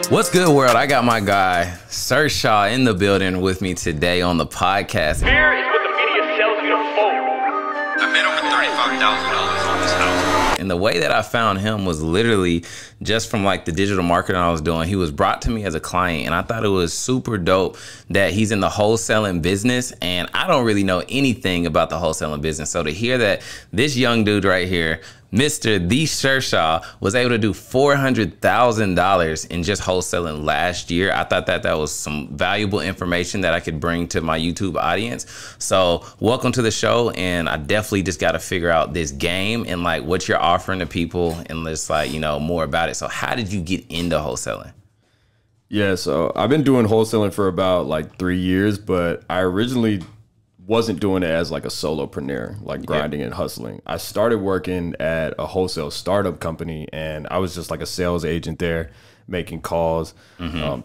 What's good, world? I got my guy, Sir Shah, in the building with me today on the podcast. Fear is what the media sells you to fold. I made over $35,000 on this house. And the way that I found him was literally just from like the digital marketing I was doing. He was brought to me as a client, and I thought it was super dope that he's in the wholesaling business, and I don't really know anything about the wholesaling business. So to hear that this young dude right here, Mr. The Sir Shah, was able to do $400,000 in just wholesaling last year, I thought that that was some valuable information that I could bring to my YouTube audience. So welcome to the show, and I definitely just got to figure out this game and like what you're offering to people and just like, you know, more about it. So how did you get into wholesaling? Yeah, so I've been doing wholesaling for about like 3 years, but I originally wasn't doing it as like a solopreneur, like grinding and hustling. I started working at a wholesale startup company, and I was just like a sales agent there, making calls,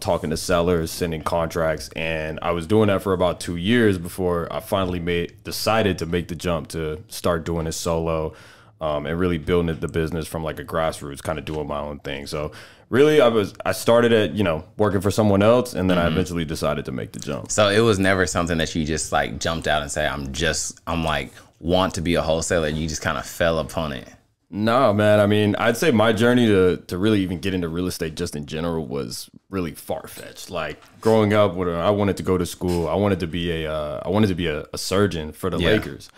talking to sellers, sending contracts. And I was doing that for about 2 years before I finally decided to make the jump to start doing it solo, and really building the business from like a grassroots, kind of doing my own thing. So really, I started at, you know, working for someone else, and then I eventually decided to make the jump. So it was never something that you just like jumped out and say, I'm like want to be a wholesaler. You just kind of fell upon it. No, man. I mean, I'd say my journey to really even get into real estate just in general was really far-fetched. Like growing up, I wanted to go to school. I wanted to be a surgeon for the Lakers.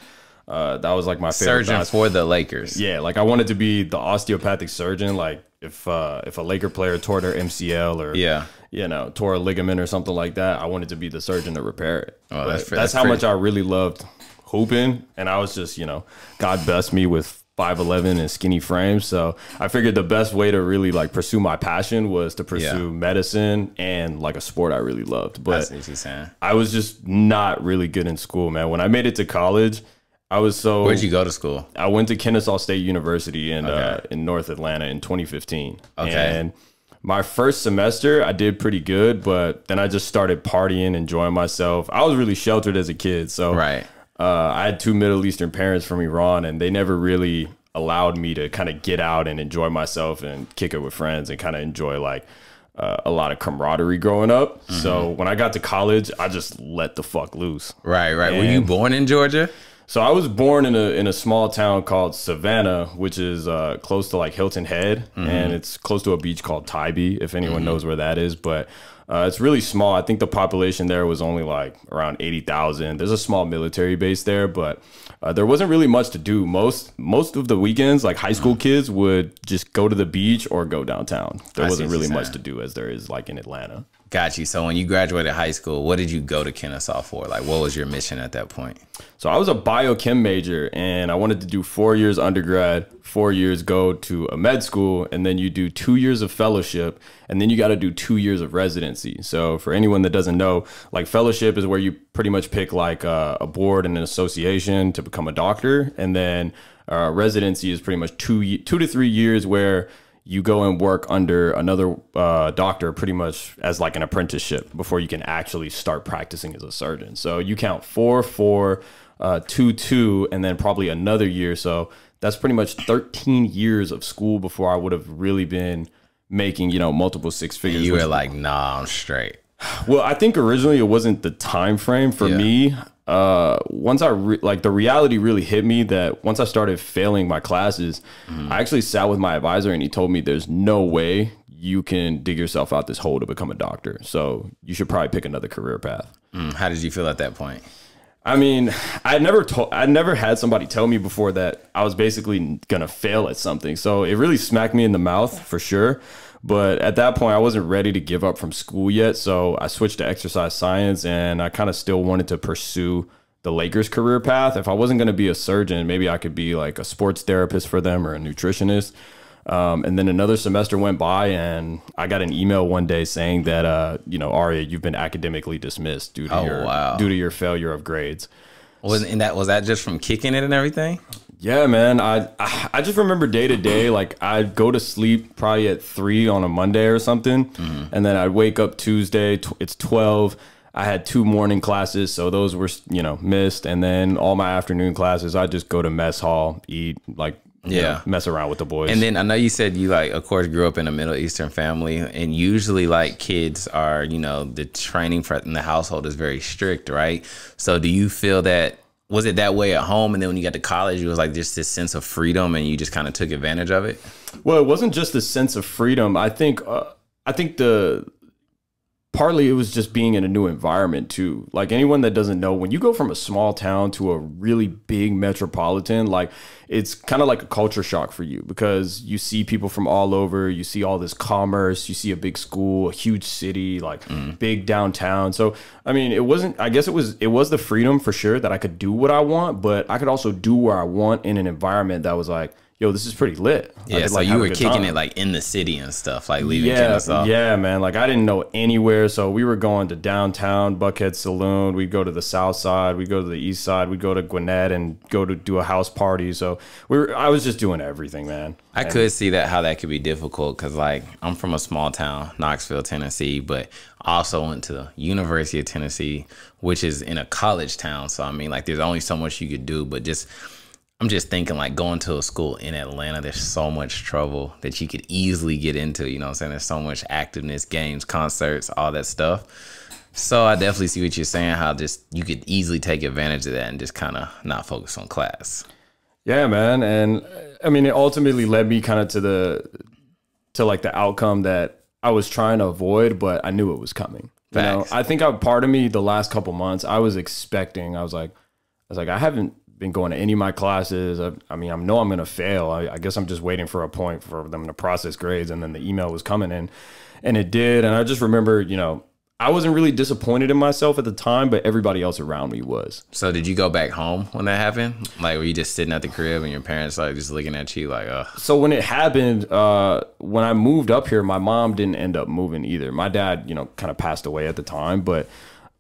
That was like my favorite surgeon for the Lakers. Yeah, like I wanted to be the osteopathic surgeon. Like if a Laker player tore their MCL or you know, tore a ligament or something like that, I wanted to be the surgeon to repair it. Oh, that's how much I really loved hooping, and I was just, you know, God blessed me with 5'11" and skinny frames. So I figured the best way to really like pursue my passion was to pursue medicine and like a sport I really loved. But I was just not really good in school, man. When I made it to college, where'd you go to school? I went to Kennesaw State University in North Atlanta in 2015. Okay. And my first semester, I did pretty good, but then I just started partying, enjoying myself. I was really sheltered as a kid. So I had two Middle Eastern parents from Iran, and they never really allowed me to kind of get out and enjoy myself and kick it with friends and kind of enjoy like a lot of camaraderie growing up. So when I got to college, I just let the fuck loose. Right. Were you born in Georgia? So I was born in a small town called Savannah, which is close to like Hilton Head, and it's close to a beach called Tybee, if anyone knows where that is. But it's really small. I think the population there was only like around 80,000. There's a small military base there, but there wasn't really much to do. Most of the weekends, like high school kids would just go to the beach or go downtown. There wasn't really much to do as there is like in Atlanta. Got you. So when you graduated high school, what did you go to Kennesaw for? Like, what was your mission at that point? So I was a biochem major, and I wanted to do 4 years undergrad, 4 years go to a med school, and then you do 2 years of fellowship, and then you got to do 2 years of residency. So for anyone that doesn't know, like fellowship is where you pretty much pick like a board and an association to become a doctor, and then residency is pretty much 2 to 3 years where you go and work under another doctor pretty much as like an apprenticeship before you can actually start practicing as a surgeon. So you count 4, 4, 2, 2, and then probably another year. So that's pretty much 13 years of school before I would have really been making, you know, multiple six figures. And you were like, nah, I'm straight. Well, I think originally it wasn't the time frame for me. Once the reality really hit me that once I started failing my classes, I actually sat with my advisor, and he told me there's no way you can dig yourself out this hole to become a doctor. So you should probably pick another career path. How did you feel at that point? I mean, I'd never had somebody tell me before that I was basically gonna fail at something. So it really smacked me in the mouth for sure. But at that point, I wasn't ready to give up from school yet. So I switched to exercise science, and I kind of still wanted to pursue the Lakers career path. If I wasn't going to be a surgeon, maybe I could be like a sports therapist for them or a nutritionist. And then another semester went by, and I got an email one day saying that, you know, Arya, you've been academically dismissed due to your failure of grades. Was that just from kicking it and everything? Yeah, man. I just remember day to day, like I'd go to sleep probably at 3 on a Monday or something. And then I'd wake up Tuesday, it's 12. I had 2 morning classes, so those were, you know, missed. And then all my afternoon classes, I'd just go to mess hall, eat, like mess around with the boys. And then I know you said you like, of course, grew up in a Middle Eastern family, and usually like kids are, you know, the training in the household is very strict, right? So do you feel that, was it that way at home, and then when you got to college, it was like just this sense of freedom, and you just kind of took advantage of it? Well, it wasn't just the sense of freedom. I think partly it was just being in a new environment too. Like anyone that doesn't know, when you go from a small town to a really big metropolitan, like it's kind of like a culture shock for you, because you see people from all over, you see all this commerce, you see a big school, a huge city, like big downtown. So, I mean, I guess it was the freedom for sure that I could do what I want, but I could also do what I want in an environment that was like, yo, this is pretty lit. Yeah, so you were kicking it like in the city and stuff, like leaving Kennesaw. Yeah, man. Like I didn't know anywhere. So we were going to downtown, Buckhead Saloon. We'd go to the south side. We'd go to the east side. We'd go to Gwinnett and go to do a house party. So I was just doing everything, man. I could see how that could be difficult, because like I'm from a small town, Knoxville, Tennessee, but I also went to the University of Tennessee, which is in a college town. So I mean, like there's only so much you could do, but I'm just thinking like going to a school in Atlanta, there's so much trouble that you could easily get into, you know what I'm saying? There's so much activeness, games, concerts, all that stuff. So I definitely see what you're saying, how just you could easily take advantage of that and just kind of not focus on class. Yeah, man. And I mean, it ultimately led me kind of to like the outcome that I was trying to avoid, but I knew it was coming. You know, I think part of me the last couple months, I was like, I haven't been going to any of my classes. I mean, I know I'm going to fail. I guess I'm just waiting for a point for them to process grades. And then the email was coming in, and it did. And I just remember, you know, I wasn't really disappointed in myself at the time, but everybody else around me was. So did you go back home when that happened? Like, were you just sitting at the crib and your parents like just looking at you like, ugh? So when it happened, when I moved up here, my mom didn't end up moving either. My dad, you know, kind of passed away at the time, but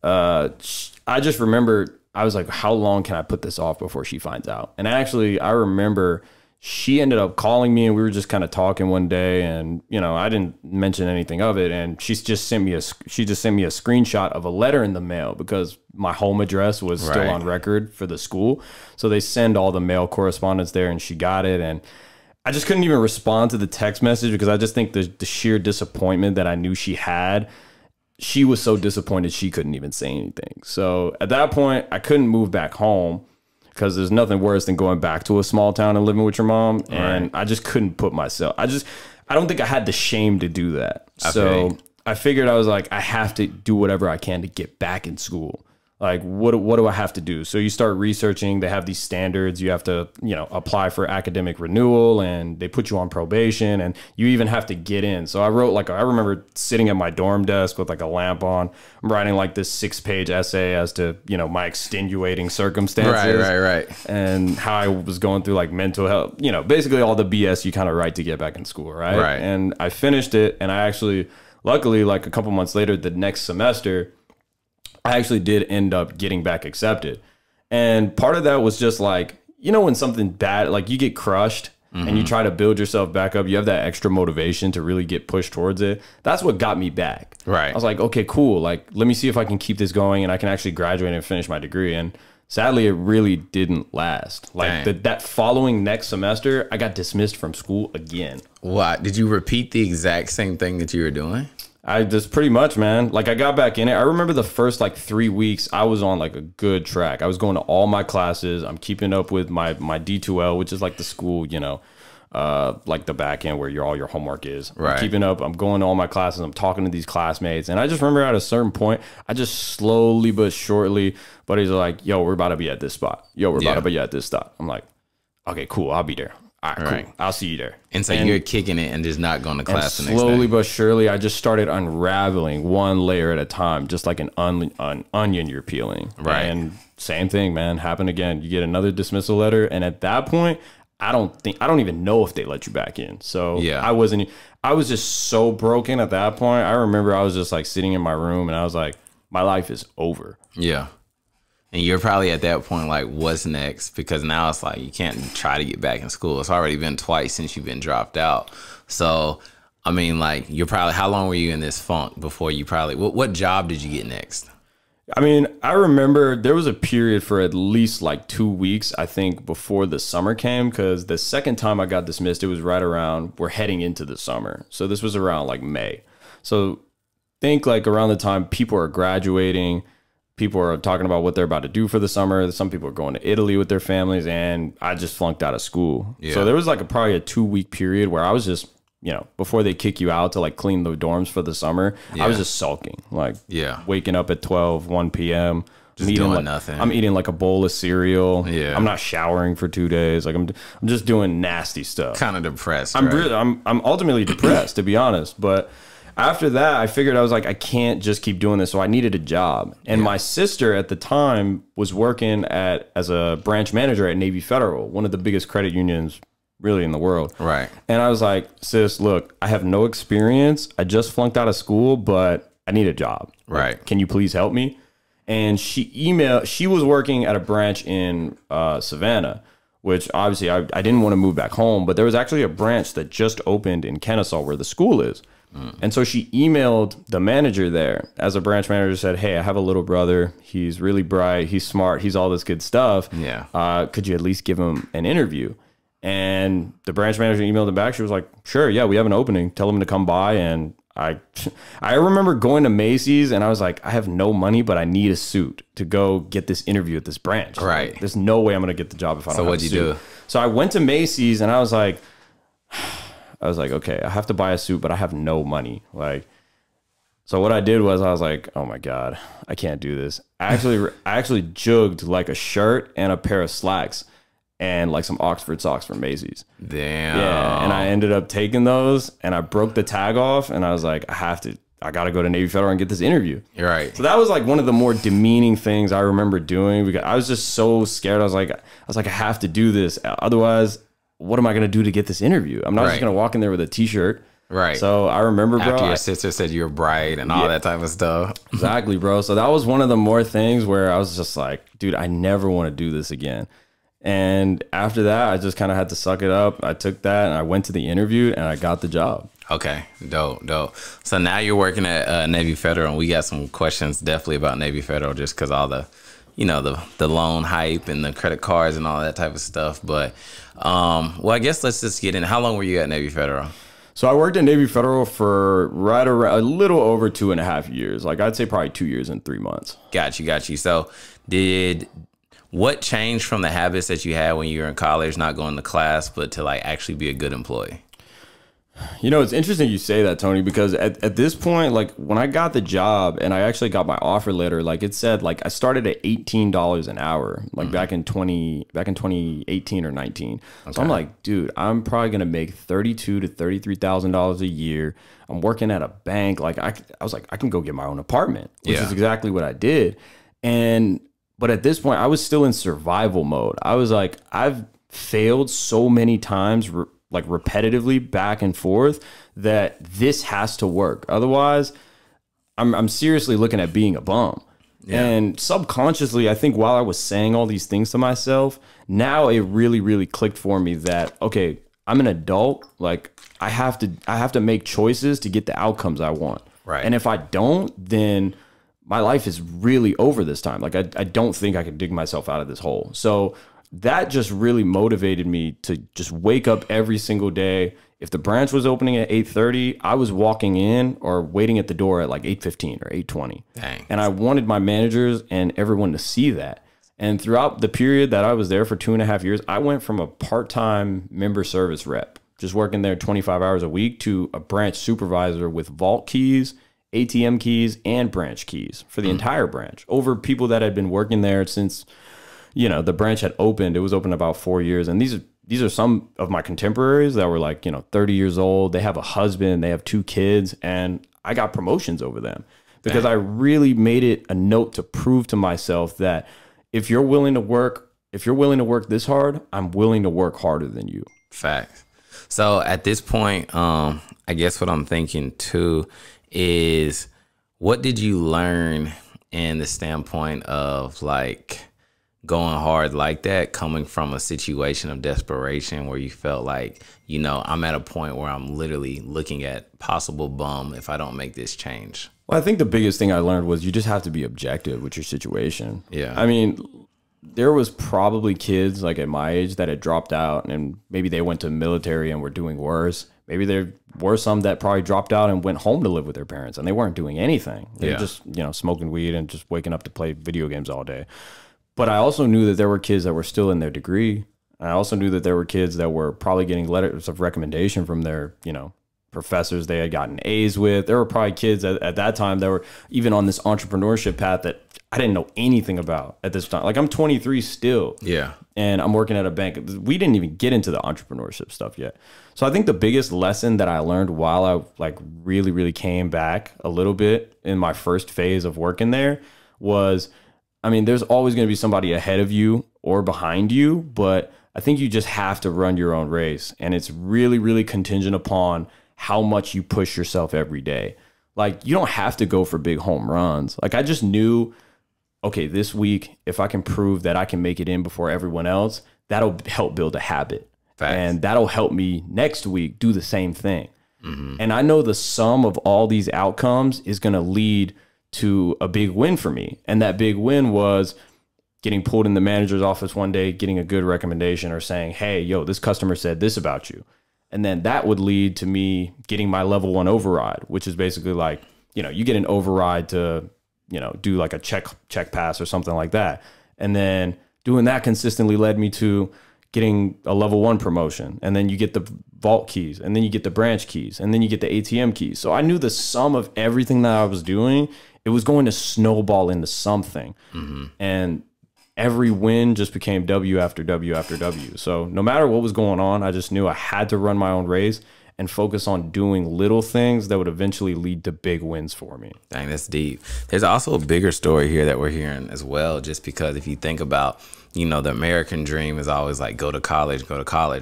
I just remember I was like, how long can I put this off before she finds out? And actually, I remember she ended up calling me, and we were just kind of talking one day, and you know, I didn't mention anything of it, and she just sent me a screenshot of a letter in the mail, because my home address was still on record for the school, so they send all the mail correspondence there, and she got it, and I just couldn't even respond to the text message, because I just think the sheer disappointment that I knew she had. She was so disappointed she couldn't even say anything. So at that point, I couldn't move back home, because there's nothing worse than going back to a small town and living with your mom. And I just couldn't put myself. I don't think I had the shame to do that. So I figured, I was like, I have to do whatever I can to get back in school. Like, what do I have to do? So you start researching. They have these standards. You have to, you know, apply for academic renewal, and they put you on probation, and you even have to get in. So I wrote I remember sitting at my dorm desk with like a lamp on. I'm writing like this 6-page essay as to, you know, my extenuating circumstances. Right. And how I was going through like mental health, you know, basically all the BS you kind of write to get back in school. Right. And I finished it, and I actually, luckily, like a couple months later, the next semester, I actually did end up getting back accepted. And part of that was just like, you know, when something bad, like you get crushed and you try to build yourself back up, you have that extra motivation to really get pushed towards it. That's what got me back. I was like, okay, cool. Like, let me see if I can keep this going and I can actually graduate and finish my degree. And sadly, it really didn't last. Like that following next semester, I got dismissed from school again. What? Did you repeat the exact same thing that you were doing? I just pretty much, man. Like I got back in it. I remember the first like 3 weeks, I was on like a good track. I was going to all my classes. I'm keeping up with my D2L, which is like the school, you know, like the back end where all your homework is. I'm keeping up. I'm going to all my classes. I'm talking to these classmates. And I just remember at a certain point, I just slowly but surely, buddies are like, yo, we're about to be at this spot. Yo, we're about to be at this spot. I'm like, okay, cool. I'll be there. All right, cool. I'll see you there. And so you're kicking it and just not going to class the next day. Slowly but surely, I just started unraveling one layer at a time, just like an onion you're peeling. And same thing, man, happened again. You get another dismissal letter, and at that point, I don't even know if they let you back in. So I was just so broken at that point. I remember I was just like sitting in my room, and I was like, my life is over. Yeah. And you're probably at that point like, what's next? Because now it's like you can't try to get back in school. It's already been twice since you've been dropped out. So, I mean, like, you're probably, how long were you in this funk before you probably, what job did you get next? I mean, I remember there was a period for at least like 2 weeks, I think, before the summer came, because the second time I got dismissed, it was right around, we're heading into the summer. So this was around like May. So think like around the time people are graduating, people are talking about what they're about to do for the summer. Some people are going to Italy with their families, and I just flunked out of school. Yeah. So there was like probably a 2 week period where I was just, before they kick you out to like clean the dorms for the summer, I was just sulking, like waking up at 1 p.m. Just doing like, nothing. I'm eating like a bowl of cereal. Yeah. I'm not showering for 2 days. Like I'm just doing nasty stuff. Kind of depressed. I'm ultimately depressed, to be honest. But after that, I figured I was like, I can't just keep doing this. So I needed a job. And my sister at the time was working as a branch manager at Navy Federal, one of the biggest credit unions really in the world. Right. And I was like, sis, look, I have no experience. I just flunked out of school, but I need a job. Right. Like, can you please help me? And she was working at a branch in Savannah, which obviously I didn't want to move back home, but there was actually a branch that just opened in Kennesaw where the school is. And so she emailed the manager there as a branch manager, said, hey, I have a little brother. He's really bright. He's smart. He's all this good stuff. Yeah. Could you at least give him an interview? And the branch manager emailed him back. She was like, sure, yeah, we have an opening. Tell him to come by. And I remember going to Macy's and I was like, I have no money, but I need a suit to go get this interview at this branch. Right. Like, there's no way I'm going to get the job if I don't have a suit. So what'd you do? So I went to Macy's and I was like, okay, I have to buy a suit, but I have no money. Like, so what I did was I was like, oh my God, I can't do this. I actually jugged like a shirt and a pair of slacks and like some Oxford socks from Macy's. Damn. Yeah. And I ended up taking those and I broke the tag off and I was like, I got to go to Navy Federal and get this interview. You're right. So that was like one of the more demeaning things I remember doing because I was just so scared. I was like, I have to do this. Otherwise, what am I going to do to get this interview? I'm not just going to walk in there with a t-shirt. Right. So I remember, bro. After your sister said you were bright and all that type of stuff. Exactly, bro. So that was one of the more things where I was just like, dude, I never want to do this again. And after that, I just kind of had to suck it up. I took that and I went to the interview and I got the job. Okay, dope. So now you're working at Navy Federal, and we got some questions definitely about Navy Federal, just because all the, the loan hype and the credit cards and all that type of stuff. But well, I guess let's just get in. How long were you at Navy Federal? So I worked at Navy Federal for right around a little over 2.5 years. Like I'd say probably 2 years and 3 months. Got you. So what changed from the habits that you had when you were in college, not going to class, but to like actually be a good employee? It's interesting you say that, Tony, because at this point, like when I got the job and I actually got my offer letter, like it said, like I started at $18 an hour, like back in 2018 or 19. Okay. So I'm like, dude, I'm probably going to make $32,000 to $33,000 a year. I'm working at a bank. Like I was like, I can go get my own apartment, which is exactly what I did. But at this point, I was still in survival mode. I was like, I've failed so many times, like repetitively back and forth, that this has to work. Otherwise, I'm seriously looking at being a bum. Yeah. And subconsciously, I think while I was saying all these things to myself, now it really, really clicked for me that, okay, I'm an adult. Like I have to make choices to get the outcomes I want. Right. And if I don't, then my life is really over this time. Like I don't think I could dig myself out of this hole. So that just really motivated me to just wake up every single day. If the branch was opening at 8:30, I was walking in or waiting at the door at like 8:15 or 8:20. Dang. And I wanted my managers and everyone to see that. And throughout the period that I was there for 2.5 years, I went from a part-time member service rep, just working there 25 hours a week, to a branch supervisor with vault keys, ATM keys, and branch keys for the entire branch, over people that had been working there since the branch had opened. It was open about 4 years. And these are some of my contemporaries that were like, 30 years old. They have a husband, they have 2 kids, and I got promotions over them because I really made it a note to prove to myself that if you're willing to work this hard, I'm willing to work harder than you. Facts. So at this point, I guess what I'm thinking too is, what did you learn in the standpoint of like going hard like that coming from a situation of desperation where you felt like, you know, I'm at a point where I'm literally looking at possible bum if I don't make this change? Well, I think the biggest thing I learned was you just have to be objective with your situation. Yeah. I mean, there was probably kids like at my age that had dropped out and maybe they went to the military and were doing worse. Maybe there were some that probably dropped out and went home to live with their parents and they weren't doing anything. They were just, you know, smoking weed and just waking up to play video games all day. But I also knew that there were kids that were still in their degree. I also knew that there were kids that were probably getting letters of recommendation from their, you know, professors they had gotten A's with. There were probably kids at that time that were even on this entrepreneurship path that I didn't know anything about at this time. Like I'm 23 still. Yeah. And I'm working at a bank. We didn't even get into the entrepreneurship stuff yet. So I think the biggest lesson that I learned while I like really came back a little bit in my first phase of working there was, I mean, there's always going to be somebody ahead of you or behind you, but I think you just have to run your own race. And it's really contingent upon how much you push yourself every day. Like you don't have to go for big home runs. Like I just knew, okay, this week, if I can prove that I can make it in before everyone else, that'll help build a habit. Facts. And that'll help me next week do the same thing. And I know the sum of all these outcomes is going to lead to a big win for me. And that big win was getting pulled in the manager's office one day, getting a good recommendation or saying, hey, yo, this customer said this about you. And then that would lead to me getting my level 1 override, which is basically like, you know, you get an override to, you know, do like a check pass or something like that. And then doing that consistently led me to getting a level 1 promotion. And then you get the vault keys, and then you get the branch keys, and then you get the ATM keys. So I knew the sum of everything that I was doing, it was going to snowball into something. And every win just became W after W after W. So no matter what was going on, I just knew I had to run my own race and focus on doing little things that would eventually lead to big wins for me. Dang, that's deep. There's also a bigger story here that we're hearing as well, just because if you think about, you know, the American dream is always like go to college,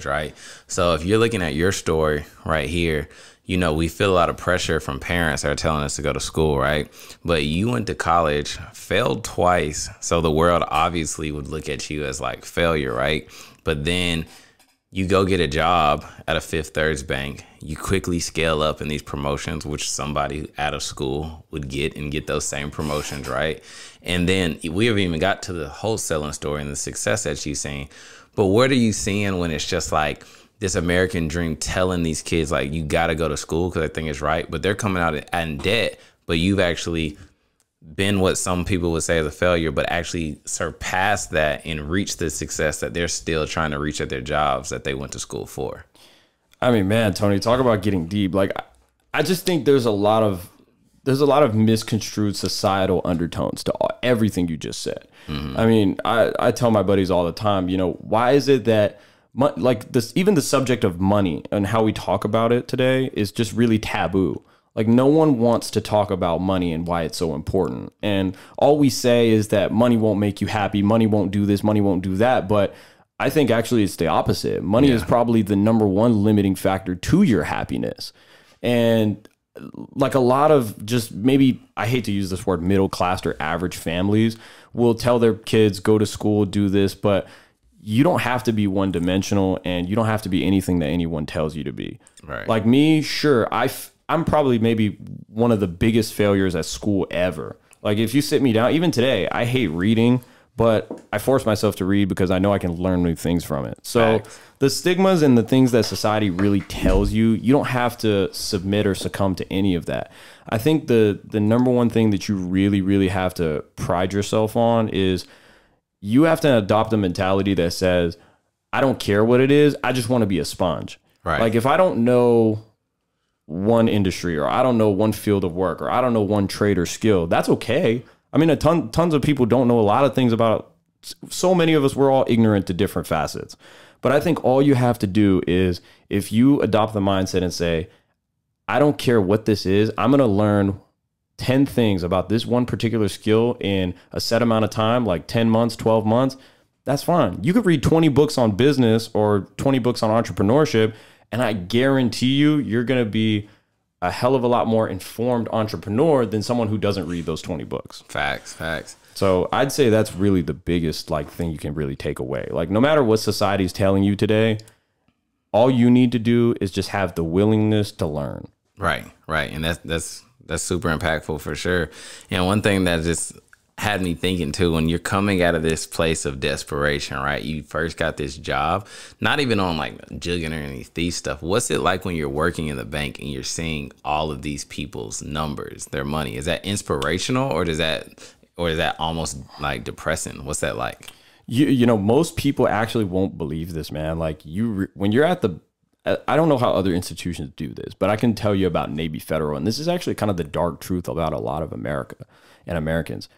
right? So if you're looking at your story right here, you know, we feel a lot of pressure from parents that are telling us to go to school, right? But you went to college, failed twice. So the world obviously would look at you as like failure, right? But then you go get a job at a Fifth Thirds bank. You quickly scale up in these promotions, which somebody out of school would get and get those same promotions, right? And then we haven't even got to the wholesaling story and the success that you've seen. But what are you seeing when it's just like this American dream telling these kids like you got to go to school because I think it's right, but they're coming out in debt, but you've actually been what some people would say is a failure, but actually surpassed that and reached the success that they're still trying to reach at their jobs that they went to school for. I mean, man, Tony, talk about getting deep. Like, I just think there's a lot of misconstrued societal undertones to everything you just said. I mean, I tell my buddies all the time, you know, why is it that like this, even the subject of money and how we talk about it today is just really taboo. Like no one wants to talk about money and why it's so important. And all we say is that money won't make you happy. Money won't do this. Money won't do that. But I think actually it's the opposite. Money is probably the #1 limiting factor to your happiness. And like a lot of just maybe, I hate to use this word, middle class or average families will tell their kids, go to school, do this, but you don't have to be one dimensional and you don't have to be anything that anyone tells you to be. Right. Like me, sure, I'm probably maybe one of the biggest failures at school ever. Like if you sit me down, even today, I hate reading, but I force myself to read because I know I can learn new things from it. So the stigmas and the things that society really tells you, you don't have to submit or succumb to any of that. I think the #1 thing that you really have to pride yourself on is you have to adopt a mentality that says, I don't care what it is. I just want to be a sponge. Right. Like if I don't know one industry or I don't know one field of work or I don't know one trade or skill, that's okay. I mean, tons of people don't know a lot of things about, so many of us, we're all ignorant to different facets. But I think all you have to do is if you adopt the mindset and say, I don't care what this is, I'm going to learn 10 things about this one particular skill in a set amount of time, like 10 months, 12 months, that's fine. You could read 20 books on business or 20 books on entrepreneurship, and I guarantee you, you're going to be a hell of a lot more informed entrepreneur than someone who doesn't read those 20 books. Facts. So I'd say that's really the biggest like thing you can really take away. Like no matter what society's telling you today, all you need to do is just have the willingness to learn. Right. And that's super impactful for sure. And one thing that just had me thinking too, when you're coming out of this place of desperation, right? You first got this job, not even on like jigging or any thief stuff. What's it like when you're working in the bank and you're seeing all of these people's numbers, their money? Is that inspirational, or is that almost like depressing? What's that like? You know, most people actually won't believe this, man. Like when you're at the, I don't know how other institutions do this, but I can tell you about Navy Federal, and this is actually kind of the dark truth about a lot of America and Americans.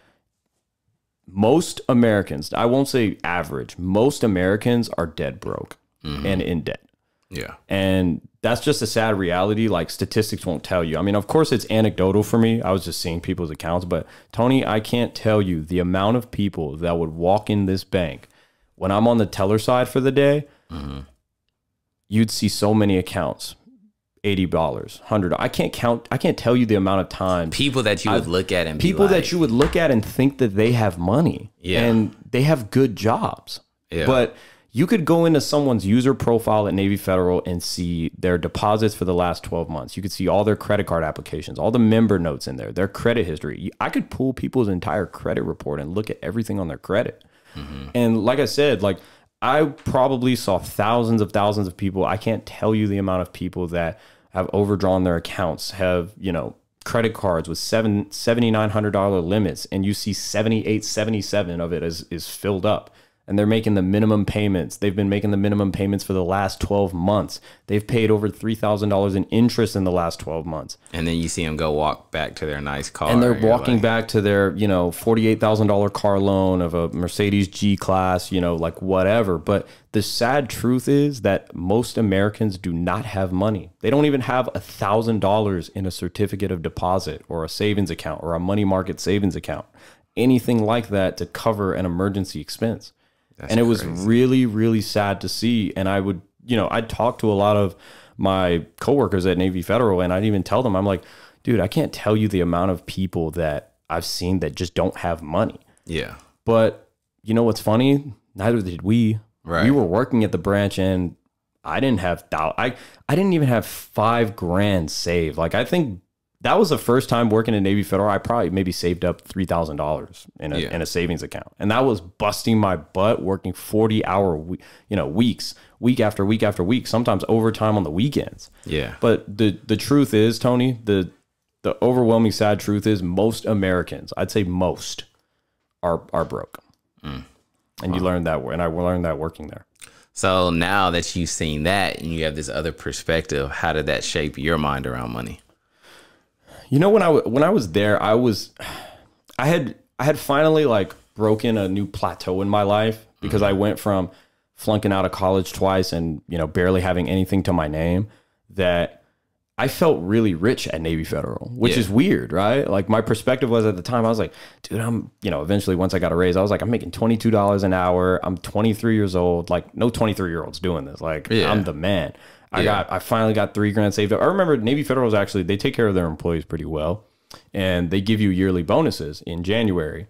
Most Americans, I won't say average, most Americans are dead broke and in debt. Yeah. And that's just a sad reality. Like statistics won't tell you. I mean, of course it's anecdotal for me. I was just seeing people's accounts, but Tony, I can't tell you the amount of people that would walk in this bank when I'm on the teller side for the day. You'd see so many accounts. $80, $100. I can't count. I can't tell you the amount of time. People that you would look at and be people like, that you would look at and think that they have money and they have good jobs. But you could go into someone's user profile at Navy Federal and see their deposits for the last 12 months. You could see all their credit card applications, all the member notes in there, their credit history. I could pull people's entire credit report and look at everything on their credit. And like I said, like I probably saw thousands of people. I can't tell you the amount of people that have overdrawn their accounts, have, you know, credit cards with $7,900 limits, and you see 78, 77 of it is filled up. And they're making the minimum payments. They've been making the minimum payments for the last 12 months. They've paid over $3,000 in interest in the last 12 months. And then you see them go walk back to their nice car. And they're walking back to their, you know, $48,000 car loan of a Mercedes G-Class, you know, like whatever. But the sad truth is that most Americans do not have money. They don't even have $1,000 in a certificate of deposit or a savings account or a money market savings account, anything like that to cover an emergency expense. And it was really, really sad to see. And I would, you know, I'd talk to a lot of my coworkers at Navy Federal, and I'd even tell them, I'm like, dude, I can't tell you the amount of people that I've seen that just don't have money. Yeah. But you know what's funny? Neither did we. Right. We were working at the branch, and I didn't have, I didn't even have $5,000 saved. Like, I think that was the first time working at Navy Federal. I probably maybe saved up $3,000 in a savings account, and that was busting my butt working 40-hour weeks, week after week after week, sometimes overtime on the weekends. Yeah. But the truth is, Tony, the overwhelming sad truth is most Americans, I'd say most, are broke, and you learn that, and I learned that working there. So now that you've seen that and you have this other perspective, how did that shape your mind around money? You know, when I was there, I had finally like broken a new plateau in my life, because I went from flunking out of college twice and, you know, barely having anything to my name, that I felt really rich at Navy Federal, which is weird, right? Like my perspective was at the time, I was like, dude, eventually once I got a raise, I was like, I'm making $22 an hour. I'm 23 years old. Like no 23-year-olds doing this. Like I'm the man. I finally got $3,000 saved up. I remember Navy Federal is actually, they take care of their employees pretty well, and they give you yearly bonuses in January.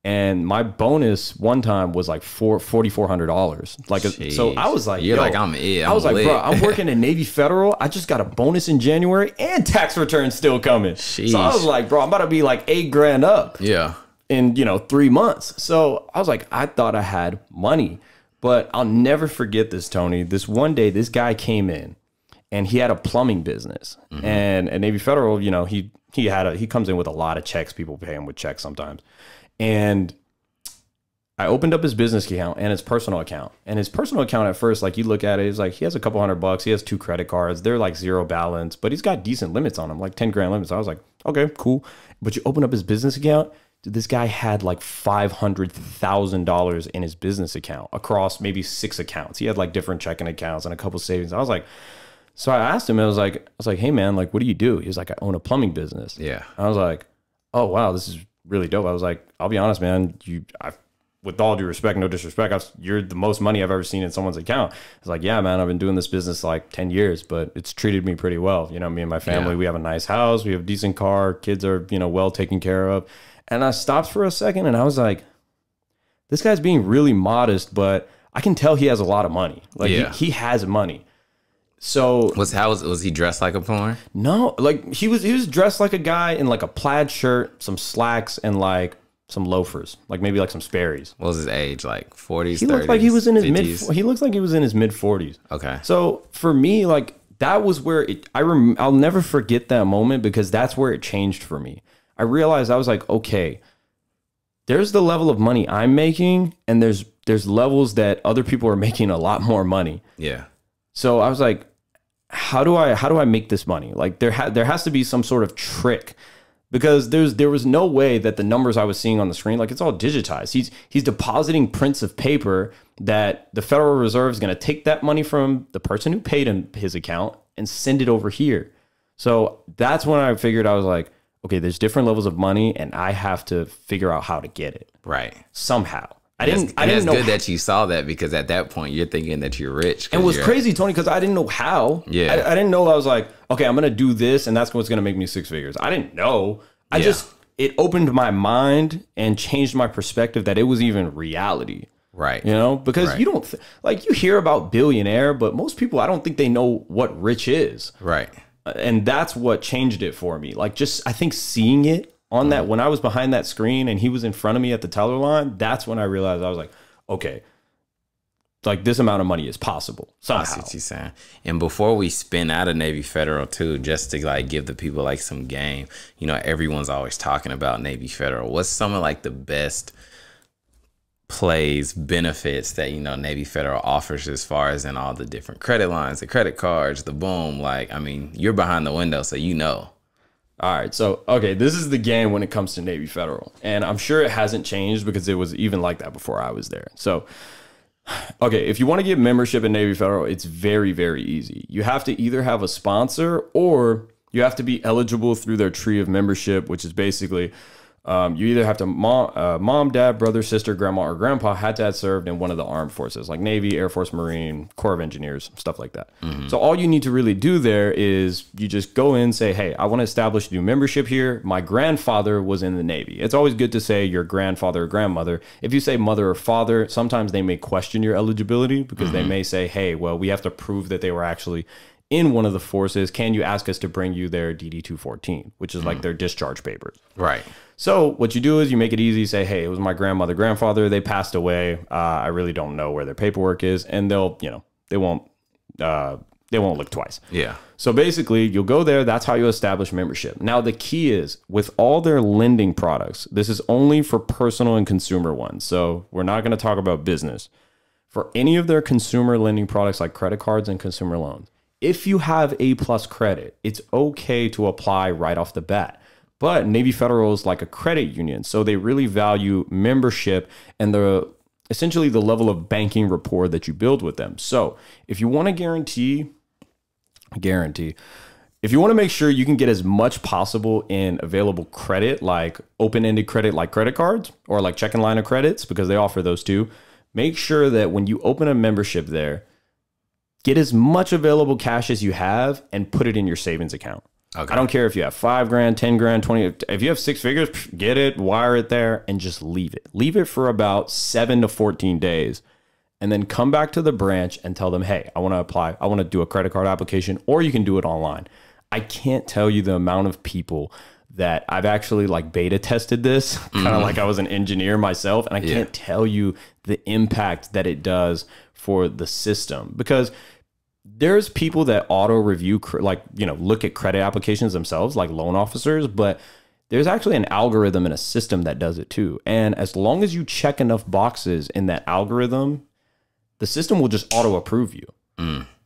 And my bonus one time was like $4,400. Like, so I was like, I was like, bro, I'm working at Navy Federal. I just got a bonus in January and tax returns still coming. Sheesh. So I was like, bro, I'm about to be like $8,000 up. Yeah. In 3 months. So I was like, I thought I had money. But I'll never forget this, Tony. This one day, this guy came in, and he had a plumbing business. And at Navy Federal, you know, he comes in with a lot of checks. People pay him with checks sometimes. And I opened up his business account and his personal account. And his personal account at first, like you look at it, it's like he has a couple $100. He has 2 credit cards. They're like zero balance, but he's got decent limits on them, like $10,000 limits. So I was like, okay, cool. But you open up his business account. This guy had like $500,000 in his business account across maybe 6 accounts. He had like different checking accounts and a couple savings. I was like, so I asked him, I was like, hey man, like, what do you do? He was like, I own a plumbing business. Yeah. I was like, oh wow, this is really dope. I was like, I'll be honest, man, with all due respect, no disrespect, you're the most money I've ever seen in someone's account. I was like, yeah, man, I've been doing this business like 10 years, but it's treated me pretty well. You know, me and my family, we have a nice house, we have a decent car, kids are, well taken care of. And I stopped for a second and I was like, this guy's being really modest, but I can tell he has a lot of money. Like he has money. So was he dressed like a porn? No, like he was dressed like a guy in like a plaid shirt, some slacks, and like some loafers, like maybe like some Sperry's. What was his age? Like 40s, He 30s, looked like he was in his 50s? mid. He looks like he was in his mid 40s. Okay. So for me, like that was where I'll never forget that moment because that's where it changed for me. I realized I was like, okay, there's the level of money I'm making, and there's levels that other people are making a lot more money. Yeah. So I was like, how do I make this money? Like there has to be some sort of trick, because there was no way that the numbers I was seeing on the screen, like it's all digitized. He's depositing prints of paper that the Federal Reserve is going to take that money from the person who paid him his account and send it over here. So that's when I figured, I was like, okay, there's different levels of money and I have to figure out how to get it. Right. Somehow. I It's didn't know. good that you saw that, because at that point you're thinking that you're rich. And it was crazy, Tony, because I didn't know how. Yeah. I didn't know. I was like, okay, I'm going to do this and that's what's going to make me six figures. I didn't know. It opened my mind and changed my perspective that it was even reality. Right. You know, because Right. you don't like, you hear about billionaire, but most people, I don't think they know what rich is. Right. And that's what changed it for me. Like, just, I think seeing it on that, when I was behind that screen and he was in front of me at the teller line, that's when I realized, I was like, okay, like this amount of money is possible somehow. I see what you're saying. And before we spin out of Navy Federal too, just to like give the people like some game, you know, everyone's always talking about Navy Federal. What's some of like the best plays, benefits that, you know, Navy Federal offers, as far as in all the different credit lines, the credit cards, the boom? Like, I mean, you're behind the window, so you know. All right. So, okay, this is the game when it comes to Navy Federal. And I'm sure it hasn't changed because it was even like that before I was there. So, okay, if you want to get membership in Navy Federal, it's very, very easy. You have to either have a sponsor or you have to be eligible through their tree of membership, which is basically you either have to mom, dad, brother, sister, grandma, or grandpa had to have served in one of the armed forces, like Navy, Air Force, Marine, Corps of Engineers, stuff like that. So all you need to really do there is you just go in, say, hey, I want to establish new membership here. My grandfather was in the Navy. It's always good to say your grandfather or grandmother. If you say mother or father, sometimes they may question your eligibility because they may say, hey, well, we have to prove that they were actually in one of the forces. Can you ask us to bring you their DD-214, which is like their discharge papers? Right. So what you do is you make it easy. Say, hey, it was my grandmother, grandfather. They passed away. I really don't know where their paperwork is, and they'll, you know, they won't look twice. Yeah. So basically, you'll go there. That's how you establish membership. Now, the key is with all their lending products. This is only for personal and consumer ones. So we're not going to talk about business. For any of their consumer lending products like credit cards and consumer loans, if you have A+ credit, it's okay to apply right off the bat. But Navy Federal is like a credit union, so they really value membership and essentially the level of banking rapport that you build with them. So if you want to guarantee, if you want to make sure you can get as much possible in available credit, like open-ended credit, like credit cards or like checking line of credits, because they offer those too, make sure that when you open a membership there, get as much available cash as you have and put it in your savings account. Okay. I don't care if you have 5 grand, 10 grand, 20. If you have 6 figures, get it, wire it there, and just leave it. Leave it for about 7 to 14 days. And then come back to the branch and tell them, hey, I want to apply. I want to do a credit card application, or you can do it online. I can't tell you the amount of people that I've actually like beta tested this, kind of like I was an engineer myself. And I can't tell you the impact that it does for the system, because there's people that auto review, like, you know, look at credit applications themselves, like loan officers, but there's actually an algorithm and a system that does it too. And as long as you check enough boxes in that algorithm, the system will just auto approve you.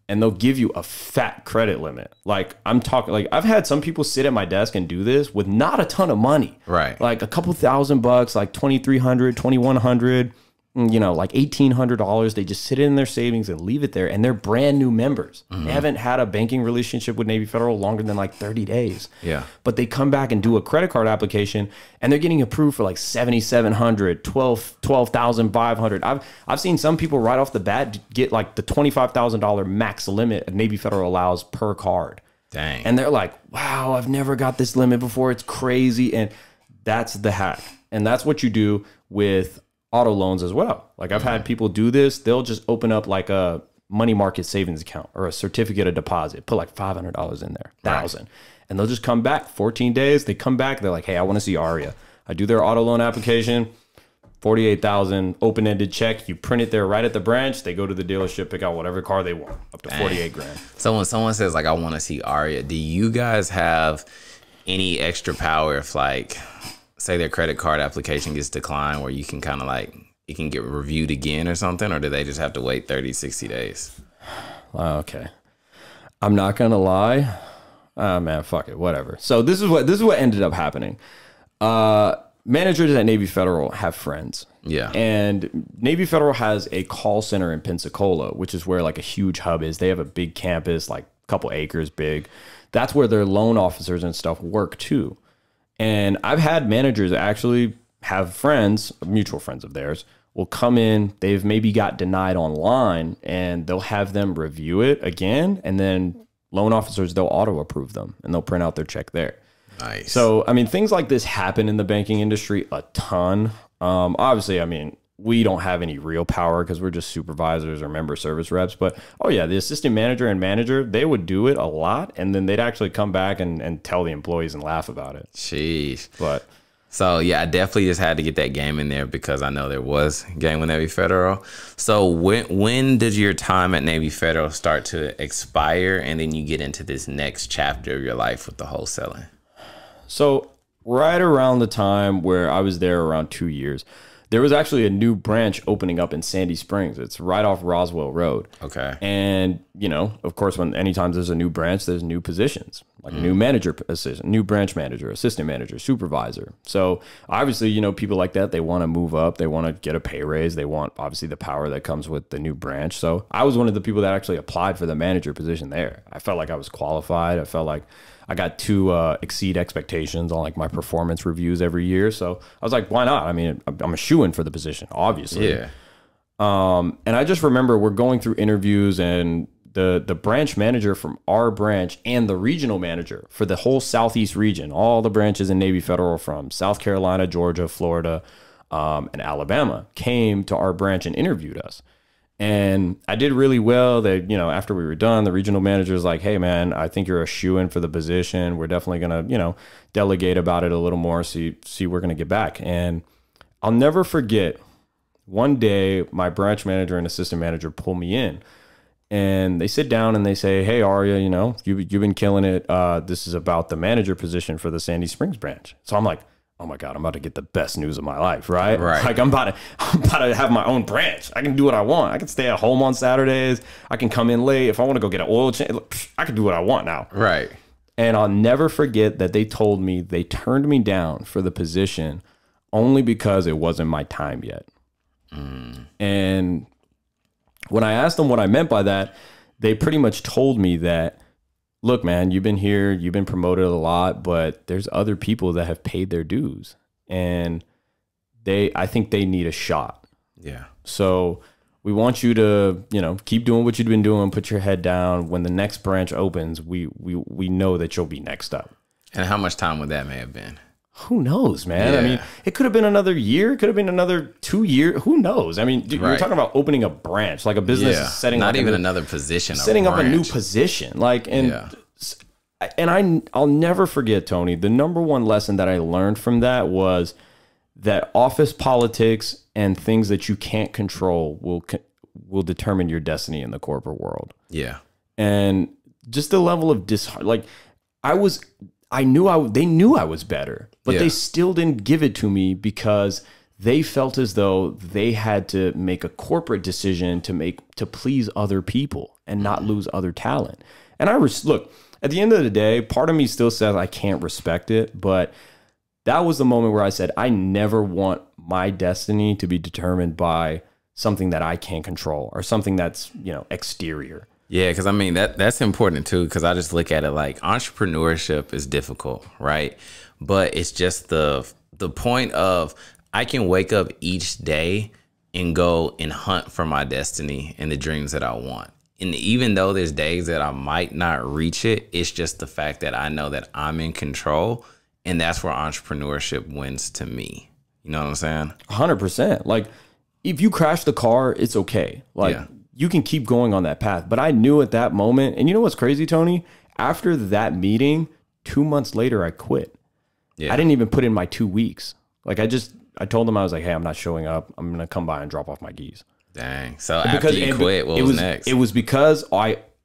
And they'll give you a fat credit limit. Like I'm talking, like I've had some people sit at my desk and do this with not a ton of money, right? Like a couple $1,000, like $2,300, $2,100. You know, like $1,800. They just sit it in their savings and leave it there. And they're brand new members. They haven't had a banking relationship with Navy Federal longer than like 30 days. Yeah. But they come back and do a credit card application and they're getting approved for like $7,700, $12,500. I've seen some people right off the bat get like the $25,000 max limit Navy Federal allows per card. Dang. And they're like, wow, I've never got this limit before. It's crazy. And That's the hack. And that's what you do with auto loans as well. Like I've had people do this. They'll just open up like a money market savings account or a certificate of deposit, put like $500 in there, 1,000. And they'll just come back 14 days. They come back. They're like, hey, I want to see Arya. I do their auto loan application, 48,000 open-ended check. You print it there right at the branch. They go to the dealership, pick out whatever car they want, up to 48 grand. So when someone says like, I want to see Arya, do you guys have any extra power if like, say their credit card application gets declined where you can kind of like, it can get reviewed again or something, or do they just have to wait 30, 60 days? Okay. I'm not going to lie. Man, fuck it, whatever. So this is what ended up happening. Managers at Navy Federal have friends. Yeah. And Navy Federal has a call center in Pensacola, which is where like a huge hub is. They have a big campus, like a couple acres big. That's where their loan officers and stuff work too. And I've had managers actually have friends, mutual friends of theirs, will come in, they've maybe got denied online, and they'll have them review it again, and then loan officers, they'll auto approve them and they'll print out their check there. Nice. So, I mean, things like this happen in the banking industry a ton. Obviously, I mean, we don't have any real power because we're just supervisors or member service reps. But, oh, yeah, the assistant manager and manager, they would do it a lot. And then they'd actually come back and tell the employees and laugh about it. Sheesh. But so, yeah, I definitely just had to get that game in there because I know there was game with Navy Federal. So when did your time at Navy Federal start to expire and then you get into this next chapter of your life with the wholesaling? So right around the time where I was there around 2 years, there was actually a new branch opening up in Sandy Springs. It's right off Roswell Road. Okay. And, you know, of course, anytime there's a new branch, there's new positions, like new manager assistant, new branch manager, assistant manager, supervisor. So obviously, you know, people like that, they want to move up. They want to get a pay raise. They want, obviously, the power that comes with the new branch. So I was one of the people that actually applied for the manager position there. I felt like I was qualified. I felt like I got to exceed expectations on like my performance reviews every year. So I was like, why not? I mean, I'm a shoo-in for the position, obviously. Yeah. And I just remember we're going through interviews and the branch manager from our branch and the regional manager for the whole Southeast region, all the branches in Navy Federal from South Carolina, Georgia, Florida, and Alabama came to our branch and interviewed us. And I did really well. They, you know, after we were done, the regional manager was like, hey, man, I think you're a shoo-in for the position. We're definitely going to, you know, delegate about it a little more, see we're going to get back. And I'll never forget, one day, my branch manager and assistant manager pull me in. And they sit down and they say, hey, Arya, you know, you've been killing it. This is about the manager position for the Sandy Springs branch. So I'm like, oh my God, I'm about to get the best news of my life, right? Right. Like I'm about to have my own branch. I can do what I want. I can stay at home on Saturdays. I can come in late. If I want to go get an oil change, I can do what I want now. Right. And I'll never forget that they told me they turned me down for the position only because it wasn't my time yet. And when I asked them what I meant by that, they pretty much told me that, look, man, you've been here, you've been promoted a lot, but there's other people that have paid their dues, and I think they need a shot. Yeah. So we want you to, you know, keep doing what you've been doing, put your head down. When the next branch opens, we know that you'll be next up. And how much time would that may have been? Who knows, man? Yeah. I mean, it could have been another year. It could have been another 2 years. Who knows? I mean, dude, Right. you're talking about opening a branch, like a business setting Not up even another position. setting up a new branch. position. Like, and Yeah. I'll never forget, Tony, the number one lesson that I learned from that was that office politics and things that you can't control will determine your destiny in the corporate world. Yeah. And just the level of they knew I was better, but Yeah. they still didn't give it to me because they felt as though they had to make a corporate decision to please other people and not lose other talent. And look, at the end of the day, part of me still says I can't respect it, but that was the moment where I said, I never want my destiny to be determined by something that I can't control or something that's, you know, exterior. Yeah, because I mean that's important too. Because I just look at it like entrepreneurship is difficult, right? But it's just the point of I can wake up each day and go and hunt for my destiny and the dreams that I want. And even though there's days that I might not reach it, it's just the fact that I know that I'm in control And that's where entrepreneurship wins to me. You know what I'm saying? 100%. Like, if you crash the car, it's okay. Like, you can keep going on that path. But I knew at that moment, and you know what's crazy, Tony? After that meeting, 2 months later, I quit. I didn't even put in my 2 weeks. Like, I told them, I was like, hey, I'm not showing up. I'm going to come by and drop off my keys. Dang. So after you quit, what was next? It was because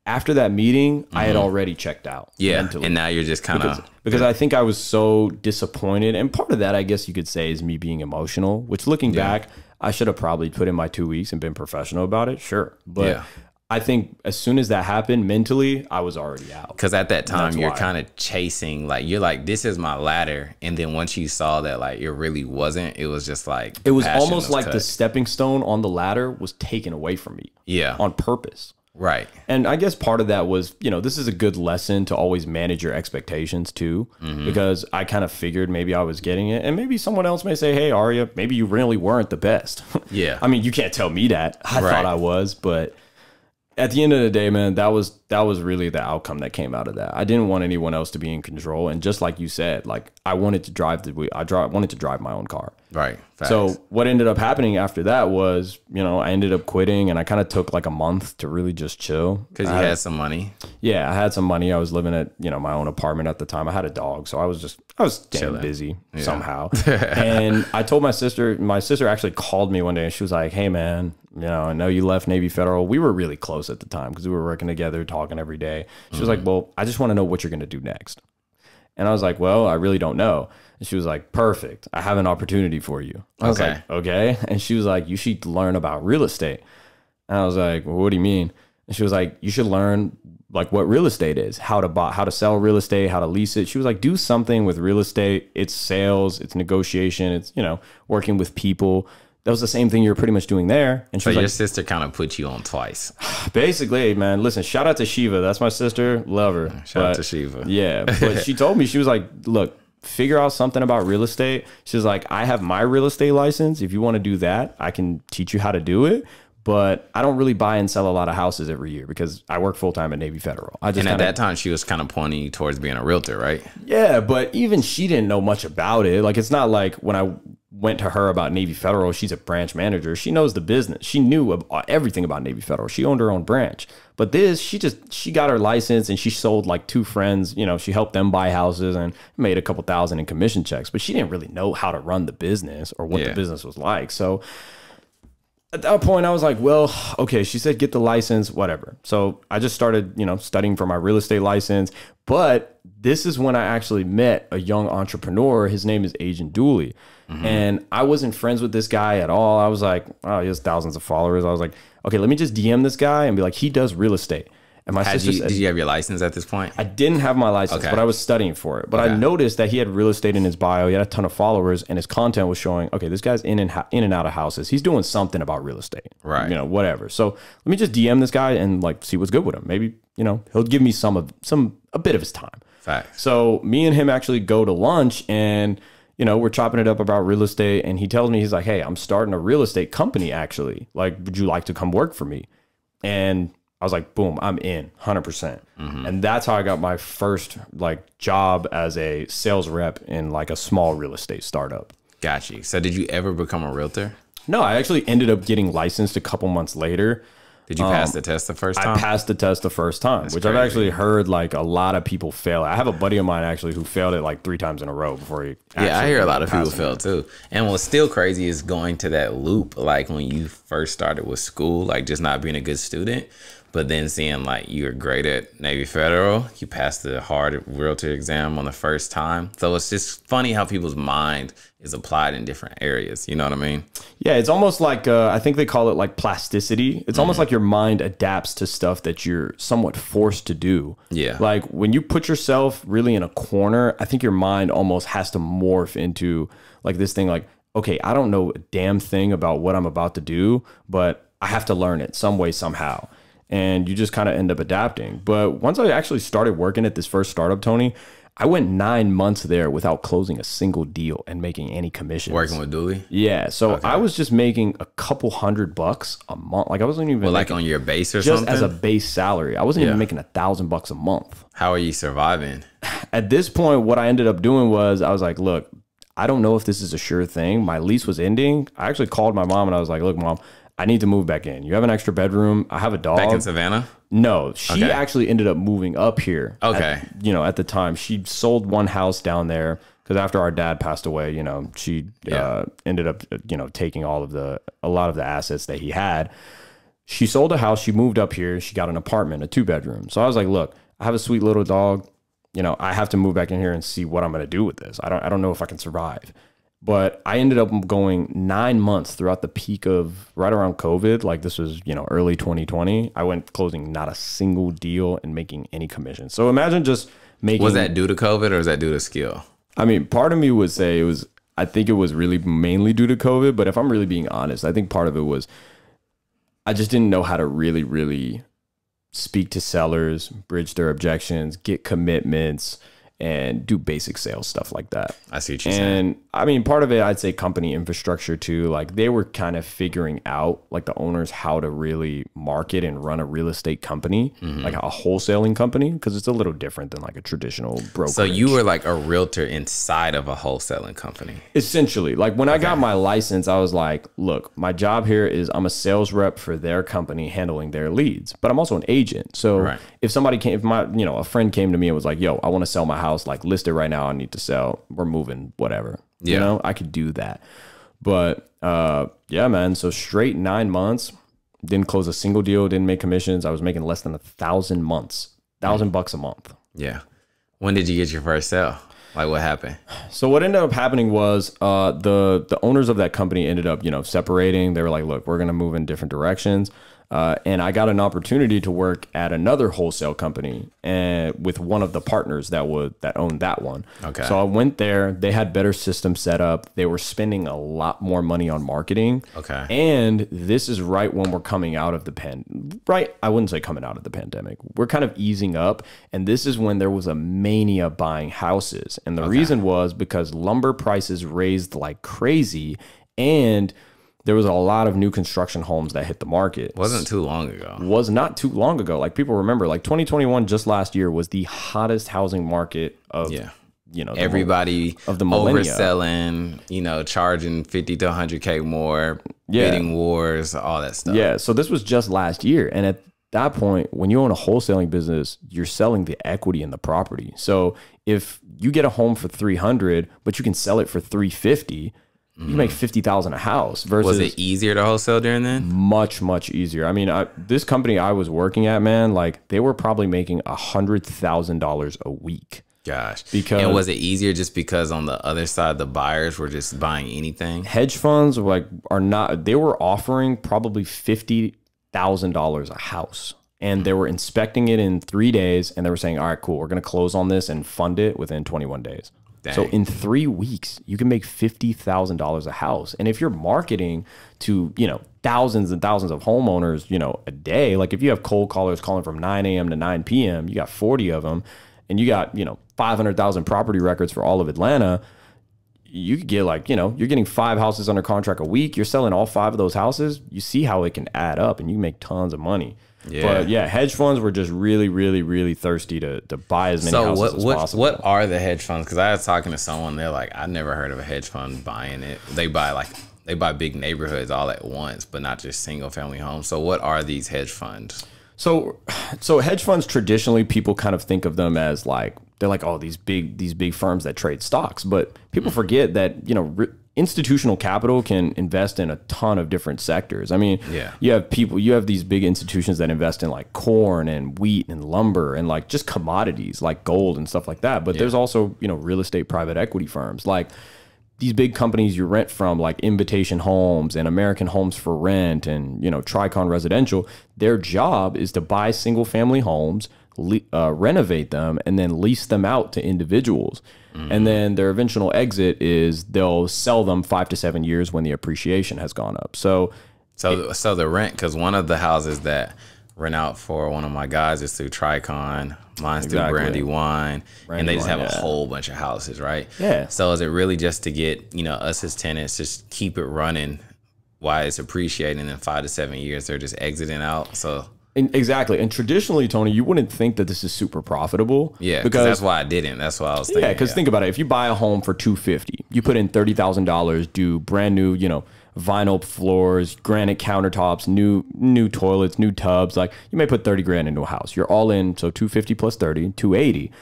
after that meeting, I had already checked out. Yeah. Mentally. And now you're just kind of. Because I think I was so disappointed. And part of that, I guess you could say, is me being emotional, which looking back, I should have probably put in my 2 weeks and been professional about it. Sure. But I think as soon as that happened, mentally, I was already out. Because at that time, you're kind of chasing, like, you're like, this is my ladder. And then once you saw that, like, it really wasn't, it was just like. It was almost like the stepping stone on the ladder was taken away from me. Yeah. On purpose. Right. And I guess part of that was, you know, this is a good lesson to always manage your expectations too, because I kind of figured maybe I was getting it. And maybe someone else may say, hey, Arya, maybe you really weren't the best. Yeah. I mean, you can't tell me that. I thought I was, but at the end of the day, man, that was really the outcome that came out of that. I didn't want anyone else to be in control. And just like you said, like, I wanted to drive wanted to drive my own car. Right. Facts. So what ended up happening after that was, you know, I ended up quitting, and I kind of took like a month to really just chill. Because you had some money. Yeah, I had some money. I was living at, you know, my own apartment at the time. I had a dog, so I was staying busy somehow. And I told my sister actually called me one day, and she was like, hey man, you know, I know you left Navy Federal. We were really close at the time because we were working together, talking every day. She was like, well, I just want to know what you're going to do next. And I was like, well, I really don't know. And she was like, perfect. I have an opportunity for you. I was like, okay. And she was like, you should learn about real estate. And I was like, well, what do you mean? And she was like, you should learn like what real estate is, how to sell real estate, how to lease it. She was like, do something with real estate. It's sales, it's negotiation, it's, you know, working with people. That was the same thing you're pretty much doing there. And she was your like, sister kind of put you on twice. Basically, man, listen, shout out to Shiva. That's my sister. Love her. Shout out to Shiva. Yeah. But she told me, she was like, look, figure out something about real estate. She was like, I have my real estate license. If you want to do that, I can teach you how to do it. But I don't really buy and sell a lot of houses every year because I work full-time at Navy Federal. And at that time, she was kind of pointing you towards being a realtor, right? Yeah, but even she didn't know much about it. Like, it's not like when I went to her about Navy Federal, she's a branch manager. She knows the business. She knew everything about Navy Federal. She owned her own branch. But she got her license and she sold like 2 friends. You know, she helped them buy houses and made a couple thousand in commission checks. But she didn't really know how to run the business or what the business was like. So at that point, I was like, well, okay, she said, get the license, whatever. So I just started, you know, studying for my real estate license. But this is when I actually met a young entrepreneur. His name is Agent Dooley. And I wasn't friends with this guy at all. I was like, oh, he has thousands of followers. I was like, okay, let me just DM this guy and be like, he does real estate. And my sister said, did you have your license at this point? I didn't have my license, but I was studying for it. But I noticed that he had real estate in his bio. He had a ton of followers, and his content was showing, okay, this guy's in and out of houses. He's doing something about real estate, right? You know, whatever. So let me just DM this guy and like see what's good with him. Maybe, you know, he'll give me a bit of his time. Facts. So me and him actually go to lunch, and you know, we're chopping it up about real estate. And he tells me, he's like, hey, I'm starting a real estate company actually. Like, would you like to come work for me? And I was like, boom, I'm in 100%. And that's how I got my first like job as a sales rep in like a small real estate startup. Got you. So did you ever become a realtor? No, I actually ended up getting licensed a couple months later. Did you pass the test the first time? I passed the test the first time, which I've actually heard like a lot of people fail. I have a buddy of mine actually who failed it like 3 times in a row before he. Yeah, I hear a lot of people fail too. And what's still crazy is going to that loop, like when you first started with school, like just not being a good student, but then seeing like you're great at Navy Federal, you passed the hard realtor exam on the first time. So it's just funny how people's mind is applied in different areas. You know what I mean? Yeah, it's almost like, I think they call it like plasticity. It's almost like your mind adapts to stuff that you're somewhat forced to do. Yeah. Like when you put yourself really in a corner, I think your mind almost has to morph into like this thing like, okay, I don't know a damn thing about what I'm about to do, but I have to learn it some way, somehow. And you just kind of end up adapting. But once I actually started working at this first startup, Tony, I went 9 months there without closing a single deal and making any commissions. Working with Dooley? Yeah. So I was just making a couple $100 a month. Like I wasn't even like on your base or something? Just as a base salary. I wasn't even making $1,000 a month. How are you surviving? at this point, what I ended up doing was I was like, look, I don't know if this is a sure thing. My lease was ending. I actually called my mom and I was like, look, Mom, I need to move back in. You have an extra bedroom. I have a dog. Back in Savannah? No, she actually ended up moving up here. Okay. At the time, she sold one house down there because after our dad passed away, she ended up, taking a lot of the assets that he had. She sold a house. She moved up here. She got an apartment, a 2-bedroom. So I was like, look, I have a sweet little dog. I have to move back in here and see what I'm going to do with this. I don't know if I can survive. But I ended up going 9 months throughout the peak of right around COVID. Like this was, early 2020. I went closing not a single deal and making any commission. So imagine just making. Was that due to COVID or was that due to skill? I mean, part of me would say I think it was really mainly due to COVID. But if I'm really being honest, I think part of it was I just didn't know how to really, really speak to sellers, bridge their objections, get commitments, and do basic sales stuff like that. I see what you're saying. And I mean, part of it, I'd say company infrastructure too. Like they were kind of figuring out, like the owners, how to really market and run a real estate company, like a wholesaling company, because it's a little different than like a traditional brokerage. So you were like a realtor inside of a wholesaling company. Essentially, like when I got my license, I was like, look, my job here is I'm a sales rep for their company handling their leads, but I'm also an agent. So if somebody came, a friend came to me and was like, yo, I want to sell my house, like list it right now. I need to sell. We're moving, whatever. I could do that. But yeah, man. So straight 9 months, didn't close a single deal, didn't make commissions. I was making less than $1,000 a month. Yeah. When did you get your first sale? Like what happened? So what ended up happening was the owners of that company ended up, separating. They were like, look, we're going to move in different directions. And I got an opportunity to work at another wholesale company and with one of the partners that owned that one. Okay. So I went there. They had better systems set up. They were spending a lot more money on marketing. Okay. And this is right when we're coming out of I wouldn't say coming out of the pandemic. We're kind of easing up. And this is when there was a mania buying houses. And the reason was because lumber prices raised like crazy and there was a lot of new construction homes that hit the market. Wasn't too long ago. Was not too long ago. Like people remember, like 2021, just last year, was the hottest housing market of, everybody of the millennia. Overselling, charging 50 to 100K more, bidding wars, all that stuff. Yeah. So this was just last year. And at that point, when you own a wholesaling business, you're selling the equity in the property. So if you get a home for 300, but you can sell it for 350, you make 50,000 a house. Versus, was it easier to wholesale during then? Much, much easier. I mean, this company I was working at, man, like they were probably making $100,000 a week. Gosh. And was it easier just because on the other side, the buyers were just buying anything? Hedge funds they were offering probably $50,000 a house. And they were inspecting it in 3 days. And they were saying, all right, cool, we're going to close on this and fund it within 21 days. Dang. So in 3 weeks, you can make $50,000 a house. And if you're marketing to, thousands and thousands of homeowners, a day, like if you have cold callers calling from 9 a.m. to 9 p.m., you got 40 of them and you got, 500,000 property records for all of Atlanta, you could get you're getting 5 houses under contract a week. You're selling all 5 of those houses. You see how it can add up and you make tons of money. Yeah. But yeah, hedge funds were just really, really, really thirsty to buy as many houses as possible. What are the hedge funds? Because I was talking to someone, they're like, I never heard of a hedge fund buying it. They buy big neighborhoods all at once, but not just single family homes. So what are these hedge funds? So hedge funds, traditionally people kind of think of them as they're like, oh, these big firms that trade stocks, but people forget that, institutional capital can invest in a ton of different sectors. I mean, you have these big institutions that invest in like corn and wheat and lumber and like just commodities like gold and stuff like that. But there's also, real estate private equity firms like these big companies you rent from, like Invitation Homes and American Homes for Rent and, Tricon Residential. Their job is to buy single family homes, renovate them, and then lease them out to individuals. And then their eventual exit is they'll sell them 5 to 7 years when the appreciation has gone up. So the rent, because one of the houses that rent out for one of my guys is through Tricon, mine's through Brandywine, and they just have a whole bunch of houses, right? Yeah. So is it really just to get us as tenants just keep it running while it's appreciating in 5 to 7 years? They're just exiting out. So Exactly. And traditionally, Tony, you wouldn't think that this is super profitable. Yeah, because that's why I didn't. That's why I was thinking. Yeah, because think about it. If you buy a home for $250, you put in $30,000, do brand new, vinyl floors, granite countertops, new toilets, new tubs. Like you may put 30 grand into a house. You're all in, so 250 plus 30, 280.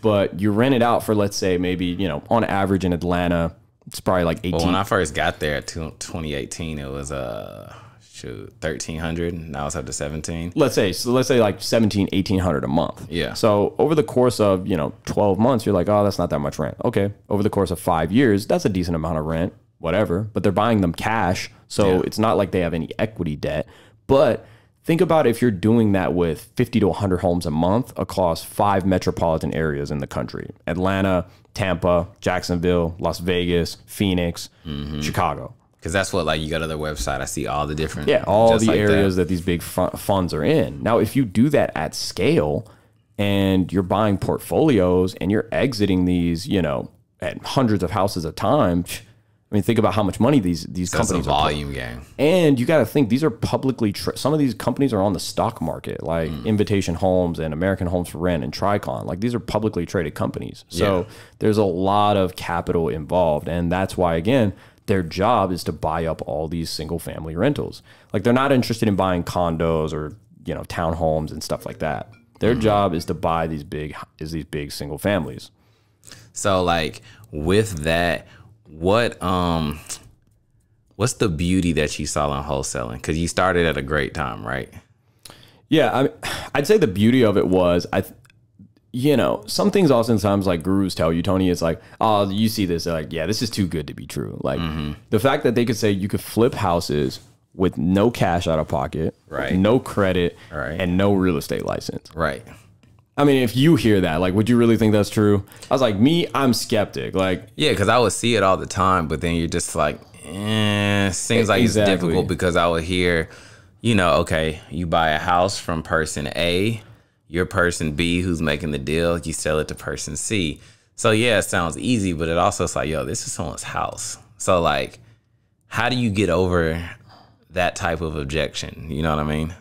But you rent it out for, let's say, maybe, on average in Atlanta, it's probably like 18. Well, when I first got there, 2018, it was 1,300. Now it's up to 17. Let's say like 17, 1,800 a month. Yeah. So over the course of 12 months, you're like, oh, that's not that much rent. Okay. Over the course of 5 years, that's a decent amount of rent. Whatever. But they're buying them cash, so it's not like they have any equity debt. But think about if you're doing that with 50 to 100 homes a month across 5 metropolitan areas in the country: Atlanta, Tampa, Jacksonville, Las Vegas, Phoenix, Chicago. Because that's what, like, you go to their website, I see all the different, all the like areas that these big funds are in. Now, if you do that at scale and you're buying portfolios and you're exiting these, at hundreds of houses a time, I mean, think about how much money these companies are. Volume game. And you got to think, these are publicly, some of these companies are on the stock market, like Invitation Homes and American Homes for Rent and Tricon. Like these are publicly traded companies. So there's a lot of capital involved. And that's why, again, their job is to buy up all these single family rentals. Like they're not interested in buying condos or, townhomes and stuff like that. Their job is to buy these big single families. So like with that, what's the beauty that you saw in wholesaling? Because you started at a great time, right? Yeah, I'd say the beauty of it was, some things oftentimes like gurus tell you, Tony, it's like, oh, you see this, they're like, yeah, this is too good to be true. Like the fact that they could say you could flip houses with no cash out of pocket, right, no credit, right, and no real estate license. Right. I mean, if you hear that, like, would you really think that's true? I was like, I'm skeptic. Like, yeah, because I would see it all the time, but then you're just like, seems like it's difficult because I would hear, okay, you buy a house from person A, you're person B who's making the deal, you sell it to person C. So yeah, it sounds easy, but it also is like, yo, this is someone's house. So like, how do you get over that type of objection? You know what I mean?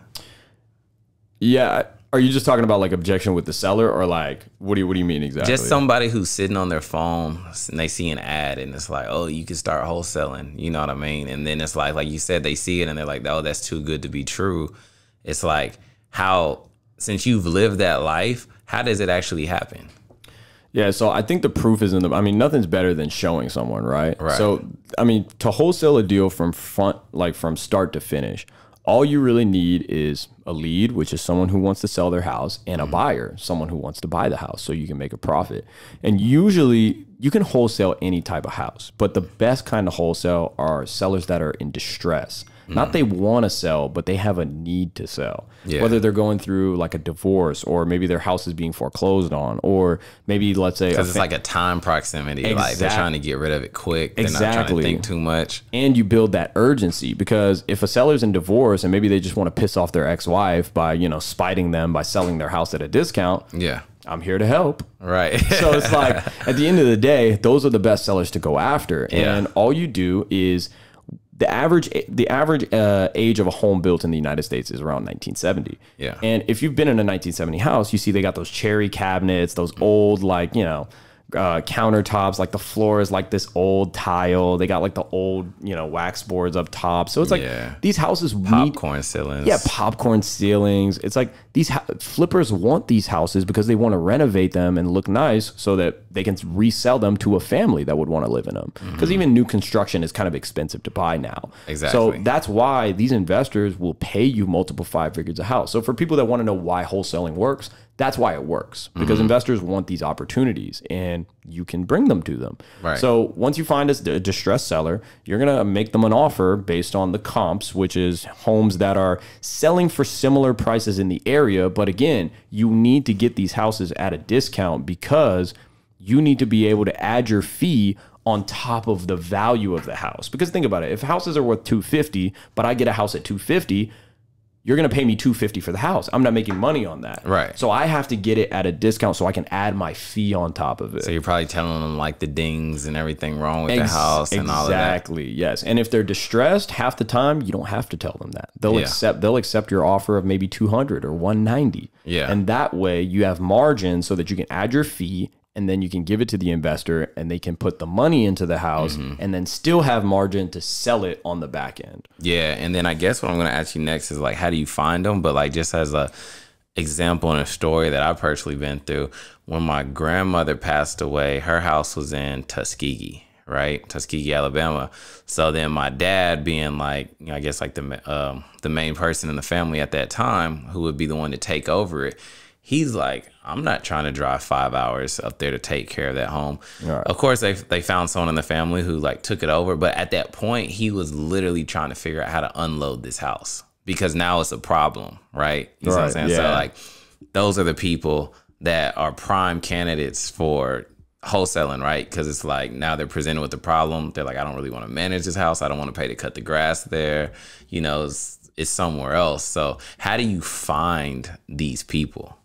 Yeah. Are you just talking about like objection with the seller, or like what do you mean exactly? Just somebody who's sitting on their phone and they see an ad and it's like, oh, you can start wholesaling. You know what I mean? And then it's like you said, they see it and they're like, oh, that's too good to be true. It's like, how, since you've lived that life, how does it actually happen? Yeah, so I think the proof is nothing's better than showing someone, right? Right. So, to wholesale a deal from from start to finish, all you really need is a lead, which is someone who wants to sell their house, and a buyer, someone who wants to buy the house so you can make a profit. And usually you can wholesale any type of house, but the best kind of wholesale are sellers that are in distress. Not they want to sell, but they have a need to sell. Yeah. Whether they're going through like a divorce, or maybe their house is being foreclosed on, or maybe, let's say, because it's like a time proximity. Exactly. Like they're trying to get rid of it quick. They're not trying to think too much. And you build that urgency, because if a seller's in divorce and maybe they just want to piss off their ex-wife by, spiting them by selling their house at a discount. Yeah. I'm here to help. Right. So it's like, at the end of the day, those are the best sellers to go after. Yeah. And all you do is, the average age of a home built in the United States is around 1970. Yeah. And if you've been in a 1970 house, you see they got those cherry cabinets, those old, countertops, like the floor is like this old tile. They got like the old, wax boards up top. So it's like these houses popcorn ceilings. Yeah, popcorn ceilings. It's like these flippers want these houses because they want to renovate them and look nice so that they can resell them to a family that would want to live in them. Because even new construction is kind of expensive to buy now. Exactly. So that's why these investors will pay you multiple 5 figures a house. So for people that want to know why wholesaling works, that's why it works, because investors want these opportunities and you can bring them to them. Right. So once you find a distressed seller, you're going to make them an offer based on the comps, which is homes that are selling for similar prices in the area. But again, you need to get these houses at a discount because you need to be able to add your fee on top of the value of the house. Because think about it, if houses are worth $250, but I get a house at $250, you're going to pay me $250 for the house. I'm not making money on that. Right. So I have to get it at a discount so I can add my fee on top of it. So you're probably telling them like the dings and everything wrong with the house and all of that. Exactly. Yes. And if they're distressed, half the time you don't have to tell them that. They'll accept your offer of maybe 200 or 190. Yeah. And that way you have margin so that you can add your fee, and then you can give it to the investor and they can put the money into the house and then still have margin to sell it on the back end. Yeah. And then I guess what I'm going to ask you next is like, how do you find them? But like just as a example and a story that I've personally been through, when my grandmother passed away, her house was in Tuskegee, right? Tuskegee, Alabama. So then my dad being like, you know, I guess like the main person in the family at that time who would be the one to take over it. He's like, I'm not trying to drive 5 hours up there to take care of that home. Right. Of course, they found someone in the family who like took it over. But at that point, he was literally trying to figure out how to unload this house because now it's a problem, right? You know what I'm saying? Yeah. So like those are the people that are prime candidates for wholesaling, right? Because it's like now they're presented with the problem. They're like, I don't really want to manage this house. I don't want to pay to cut the grass there. You know, it's somewhere else. So how do you find these people?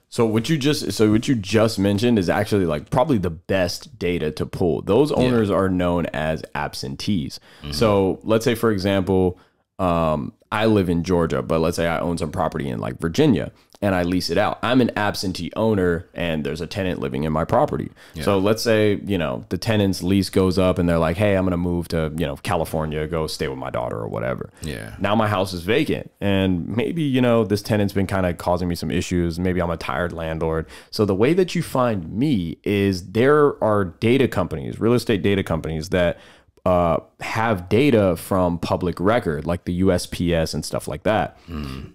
So what you just mentioned is actually like probably the best data to pull. Those owners are known as absentees. So let's say, for example, I live in Georgia, but let's say I own some property in like Virginia and I lease it out. I'm an absentee owner and there's a tenant living in my property. Yeah. So let's say, you know, the tenant's lease goes up and they're like, hey, I'm going to move to, you know, California, go stay with my daughter or whatever. Yeah. Now my house is vacant and maybe, you know, this tenant's been kind of causing me some issues. Maybe I'm a tired landlord. So the way that you find me is there are data companies, real estate data companies that have data from public record, like the USPS and stuff like that.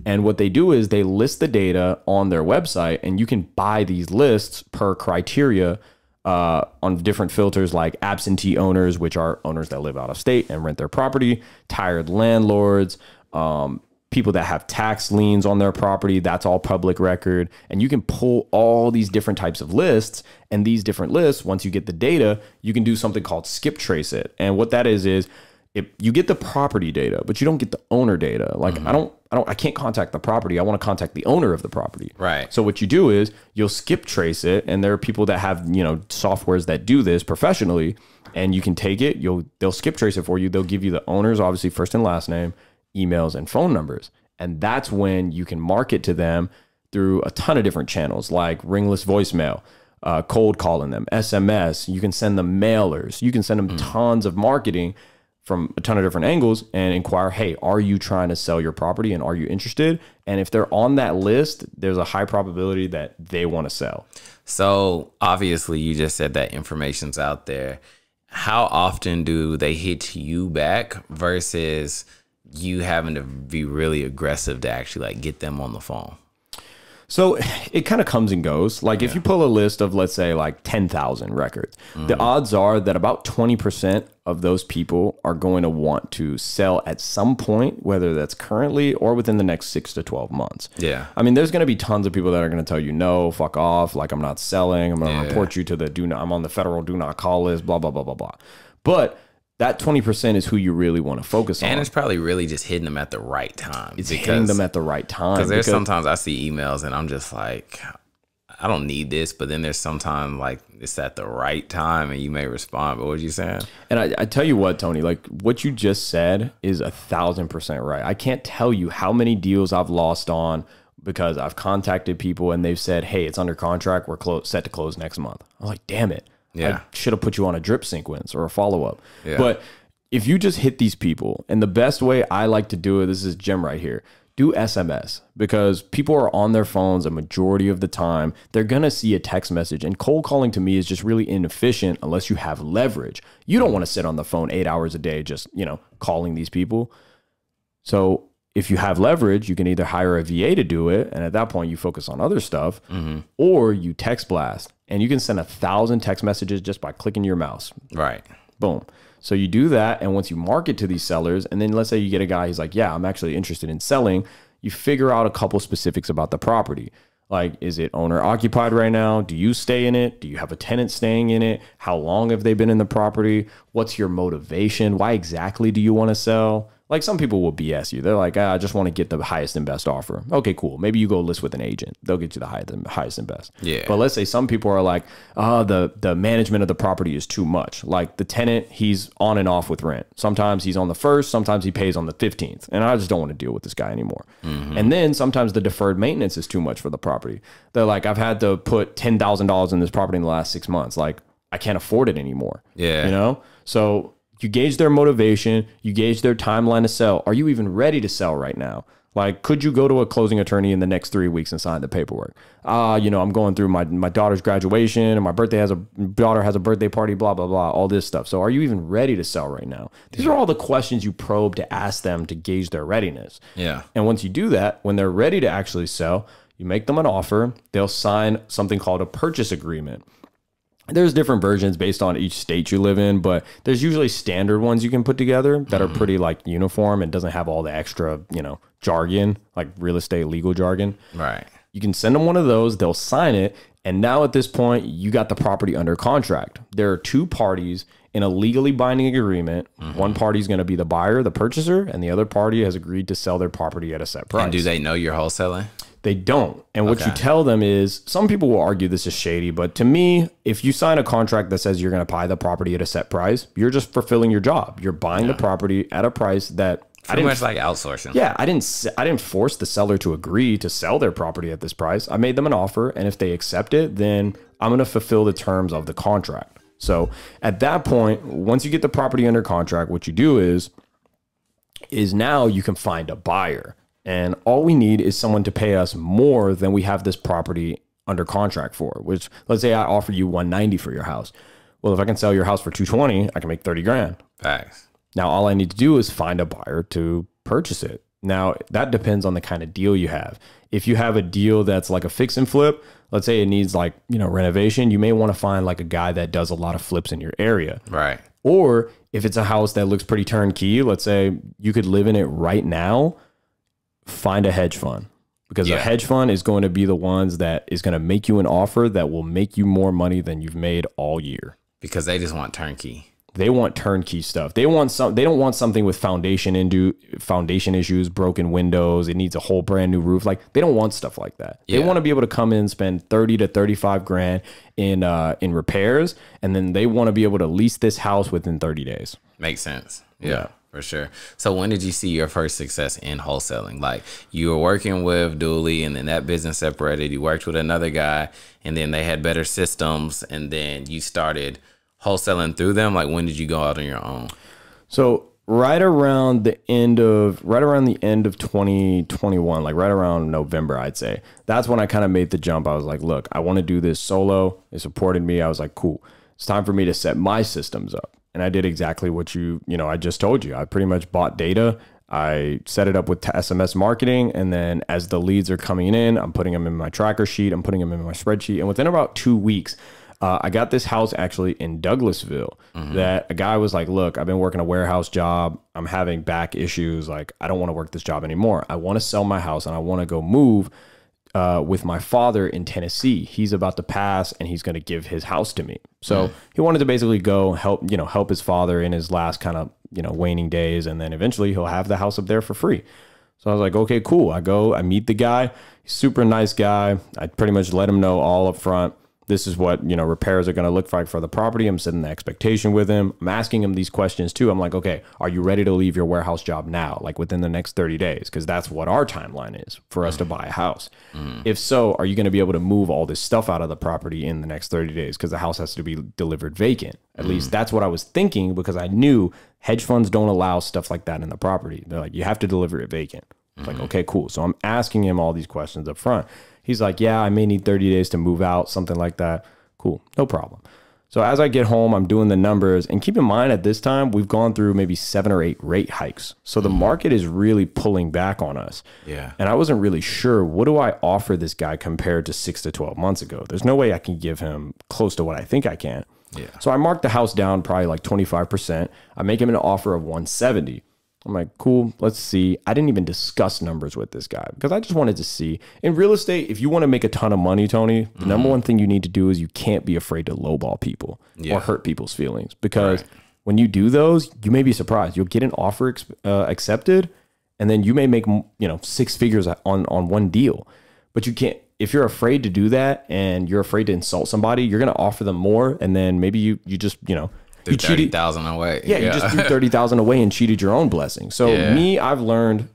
And what they do is they list the data on their website, and you can buy these lists per criteria on different filters, like absentee owners, which are owners that live out of state and rent their property, tired landlords, people that have tax liens on their property. That's all public record. And you can pull all these different types of lists, and these different lists, once you get the data, you can do something called skip trace it. And what that is if you get the property data, but you don't get the owner data. Like I can't contact the property. I want to contact the owner of the property. Right. So what you do is you'll skip trace it. And there are people that have, you know, softwares that do this professionally, and you can take it, they'll skip trace it for you. They'll give you the owner's, obviously first and last name, emails and phone numbers. And that's when you can market to them through a ton of different channels, like ringless voicemail, cold calling them, SMS. You can send them mailers. You can send them tons of marketing from a ton of different angles and inquire, hey, are you trying to sell your property and are you interested? And if they're on that list, there's a high probability that they want to sell. So obviously you just said that information's out there. How often do they hit you back versus you having to be really aggressive to actually like get them on the phone? So it kind of comes and goes. Like if you pull a list of, let's say, like 10,000 records, the odds are that about 20% of those people are going to want to sell at some point, whether that's currently or within the next 6 to 12 months. Yeah. I mean, there's going to be tons of people that are going to tell you, no, fuck off. Like, I'm not selling. I'm going to report you to I'm on the federal do not call list, blah, blah, blah, blah, blah. But that 20% is who you really want to focus on. And it's probably really just hitting them at the right time. It's hitting them at the right time. Because there's sometimes I see emails and I'm just like, I don't need this. But then there's sometimes like it's at the right time and you may respond. But what you saying? And I tell you what, Tony, like what you just said is 1,000% right. I can't tell you how many deals I've lost on because I've contacted people and they've said, hey, it's under contract. We're set to close next month. I'm like, damn it. Yeah. I should have put you on a drip sequence or a follow-up. Yeah. But if you just hit these people, and the best way I like to do it, this is Jim right here, do SMS, because people are on their phones a majority of the time. They're going to see a text message, and cold calling to me is just really inefficient unless you have leverage. You don't want to sit on the phone 8 hours a day just, you know, calling these people. So if you have leverage, you can either hire a VA to do it, and at that point you focus on other stuff, or you text blast. And you can send 1,000 text messages just by clicking your mouse. Right. Boom. So you do that. And once you market to these sellers, and then let's say you get a guy, he's like, yeah, I'm actually interested in selling. You figure out a couple specifics about the property. Like, is it owner occupied right now? Do you stay in it? Do you have a tenant staying in it? How long have they been in the property? What's your motivation? Why exactly do you want to sell? Like some people will BS you. They're like, I just want to get the highest and best offer. Okay, cool. Maybe you go list with an agent. They'll get you the highest and best. Yeah. But let's say some people are like, the management of the property is too much. Like the tenant, he's on and off with rent. Sometimes he's on the 1st, sometimes he pays on the 15th. And I just don't want to deal with this guy anymore. And then sometimes the deferred maintenance is too much for the property. They're like, I've had to put $10,000 in this property in the last 6 months. Like I can't afford it anymore. Yeah. You know? So you gauge their motivation, you gauge their timeline to sell. Are you even ready to sell right now? Like, could you go to a closing attorney in the next 3 weeks and sign the paperwork? I'm going through my daughter's graduation and my daughter has a birthday party, blah, blah, blah, all this stuff. So are you even ready to sell right now? These are all the questions you probe to ask them to gauge their readiness. Yeah. And once you do that, when they're ready to actually sell, you make them an offer. They'll sign something called a purchase agreement. There's different versions based on each state you live in, but there's usually standard ones you can put together that are pretty like uniform and doesn't have all the extra, jargon, like real estate legal jargon. Right. You can send them one of those, they'll sign it, and now at this point, you got the property under contract. There are 2 parties in a legally binding agreement. One party is going to be the buyer, the purchaser, and the other party has agreed to sell their property at a set price. And do they know you're wholesaling? They don't. And what you tell them is, some people will argue this is shady, but to me, if you sign a contract that says you're going to buy the property at a set price, you're just fulfilling your job. You're buying the property at a price that Pretty much like outsourcing. Yeah, I didn't force the seller to agree to sell their property at this price. I made them an offer, and if they accept it, then I'm going to fulfill the terms of the contract. So at that point, once you get the property under contract, what you do is now you can find a buyer. And all we need is someone to pay us more than we have this property under contract for, which, let's say I offer you $190 for your house. Well, if I can sell your house for $220, I can make 30 grand. Facts. Now, all I need to do is find a buyer to purchase it. Now, that depends on the kind of deal you have. If you have a deal that's like a fix and flip, let's say it needs renovation, you may want to find like a guy that does a lot of flips in your area. Right. Or if it's a house that looks pretty turnkey, let's say you could live in it right now, find a hedge fund, because a hedge fund is going to be the ones that is going to make you an offer that will make you more money than you've made all year. Because they just want turnkey. They want turnkey stuff. They don't want something with foundation issues, broken windows. It needs a whole brand new roof. Like, they don't want stuff like that. Yeah. They want to be able to come in, spend 30 to 35 grand in repairs, and then they want to be able to lease this house within 30 days. Makes sense. Yeah. For sure. So when did you see your first success in wholesaling? Like, you were working with Dooley, and then that business separated. You worked with another guy, and then they had better systems, and then you started wholesaling through them. Like, when did you go out on your own? So right around the end of 2021, like right around November, I'd say, that's when I kind of made the jump. I was like, look, I want to do this solo. It supported me. I was like, cool. It's time for me to set my systems up. And I did exactly what I just told you. I pretty much bought data. I set it up with SMS marketing. And then as the leads are coming in, I'm putting them in my tracker sheet. I'm putting them in my spreadsheet. And within about 2 weeks, I got this house actually in Douglasville that a guy was like, look, I've been working a warehouse job. I'm having back issues. Like, I don't want to work this job anymore. I want to sell my house and I want to go move with my father in Tennessee. He's about to pass and he's going to give his house to me. So he wanted to basically go help his father in his last kind of, waning days. And then eventually he'll have the house up there for free. So I was like, okay, cool. I meet the guy. He's a super nice guy. I pretty much let him know all up front. This is what, repairs are going to look like for the property. I'm setting the expectation with him. I'm asking him these questions too. I'm like, okay, are you ready to leave your warehouse job now? Like within the next 30 days? Because that's what our timeline is for us to buy a house. If so, are you going to be able to move all this stuff out of the property in the next 30 days? Because the house has to be delivered vacant. At least that's what I was thinking, because I knew hedge funds don't allow stuff like that in the property. They're like, you have to deliver it vacant. It's like, okay, cool. So I'm asking him all these questions up front. He's like, yeah, I may need 30 days to move out, something like that. Cool, no problem. So as I get home, I'm doing the numbers. And keep in mind, at this time, we've gone through maybe 7 or 8 rate hikes. So the market is really pulling back on us. Yeah. And I wasn't really sure, what do I offer this guy compared to 6 to 12 months ago? There's no way I can give him close to what I think I can. Yeah. So I marked the house down probably like 25%. I make him an offer of 170. I'm like, cool, let's see. I didn't even discuss numbers with this guy because I just wanted to see. In real estate, if you want to make a ton of money, Tony, the number one thing you need to do is you can't be afraid to lowball people or hurt people's feelings, because when you do those, you may be surprised. You'll get an offer accepted, and then you may make, 6 figures on one deal. But you can't, if you're afraid to do that and you're afraid to insult somebody, you're going to offer them more. And then maybe you just, you cheated 30,000 away. Yeah, you just threw 30,000 away and cheated your own blessing. So I've learned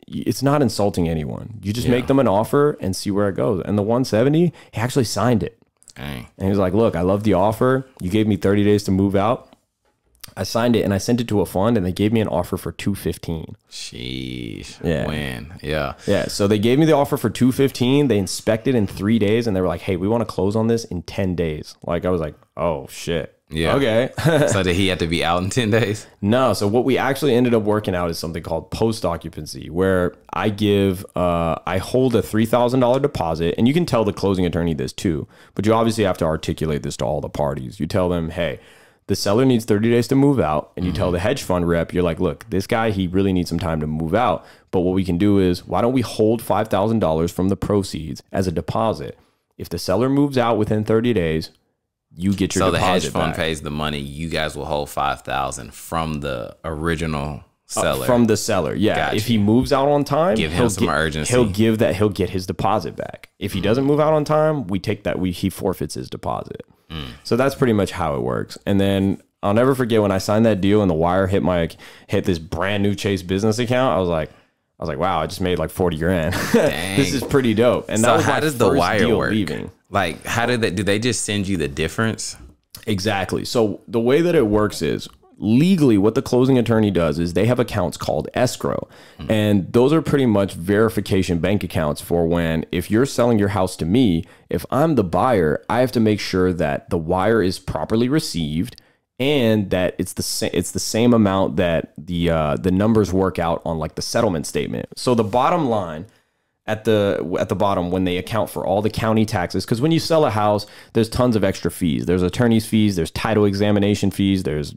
it's not insulting anyone. You just make them an offer and see where it goes. And the 170, he actually signed it. Dang. And he was like, look, I love the offer. You gave me 30 days to move out. I signed it and I sent it to a fund and they gave me an offer for 215. Sheesh. Yeah. Win. Yeah. Yeah. So they gave me the offer for 215. They inspected in 3 days and they were like, hey, we want to close on this in 10 days. Like I was like, oh shit. Yeah. Okay. So did he have to be out in 10 days? No. So what we actually ended up working out is something called post occupancy, where I hold a $3,000 deposit, and you can tell the closing attorney this too, but you obviously have to articulate this to all the parties. You tell them, hey, the seller needs 30 days to move out. And you tell the hedge fund rep, you're like, look, this guy, he really needs some time to move out. But what we can do is, why don't we hold $5,000 from the proceeds as a deposit? If the seller moves out within 30 days, you get your deposit back. So the hedge fund pays the money. You guys will hold 5,000 from the original seller. From the seller, yeah. Gotcha. If he moves out on time, give him some urgency. He'll get his deposit back. If he doesn't move out on time, we take that. He forfeits his deposit. So that's pretty much how it works. And then I'll never forget when I signed that deal and the wire hit this brand new Chase business account. I was like, wow, I just made like 40 grand. This is pretty dope. And so how does the wire work? Leaving. Like, how do they just send you the difference? Exactly. So the way that it works is, legally what the closing attorney does is they have accounts called escrow. And those are pretty much verification bank accounts for when, if you're selling your house to me, if I'm the buyer, I have to make sure that the wire is properly received and that it's the same amount that the numbers work out on like the settlement statement. So the bottom line at the bottom, when they account for all the county taxes, because when you sell a house, there's tons of extra fees. There's attorney's fees, there's title examination fees, there's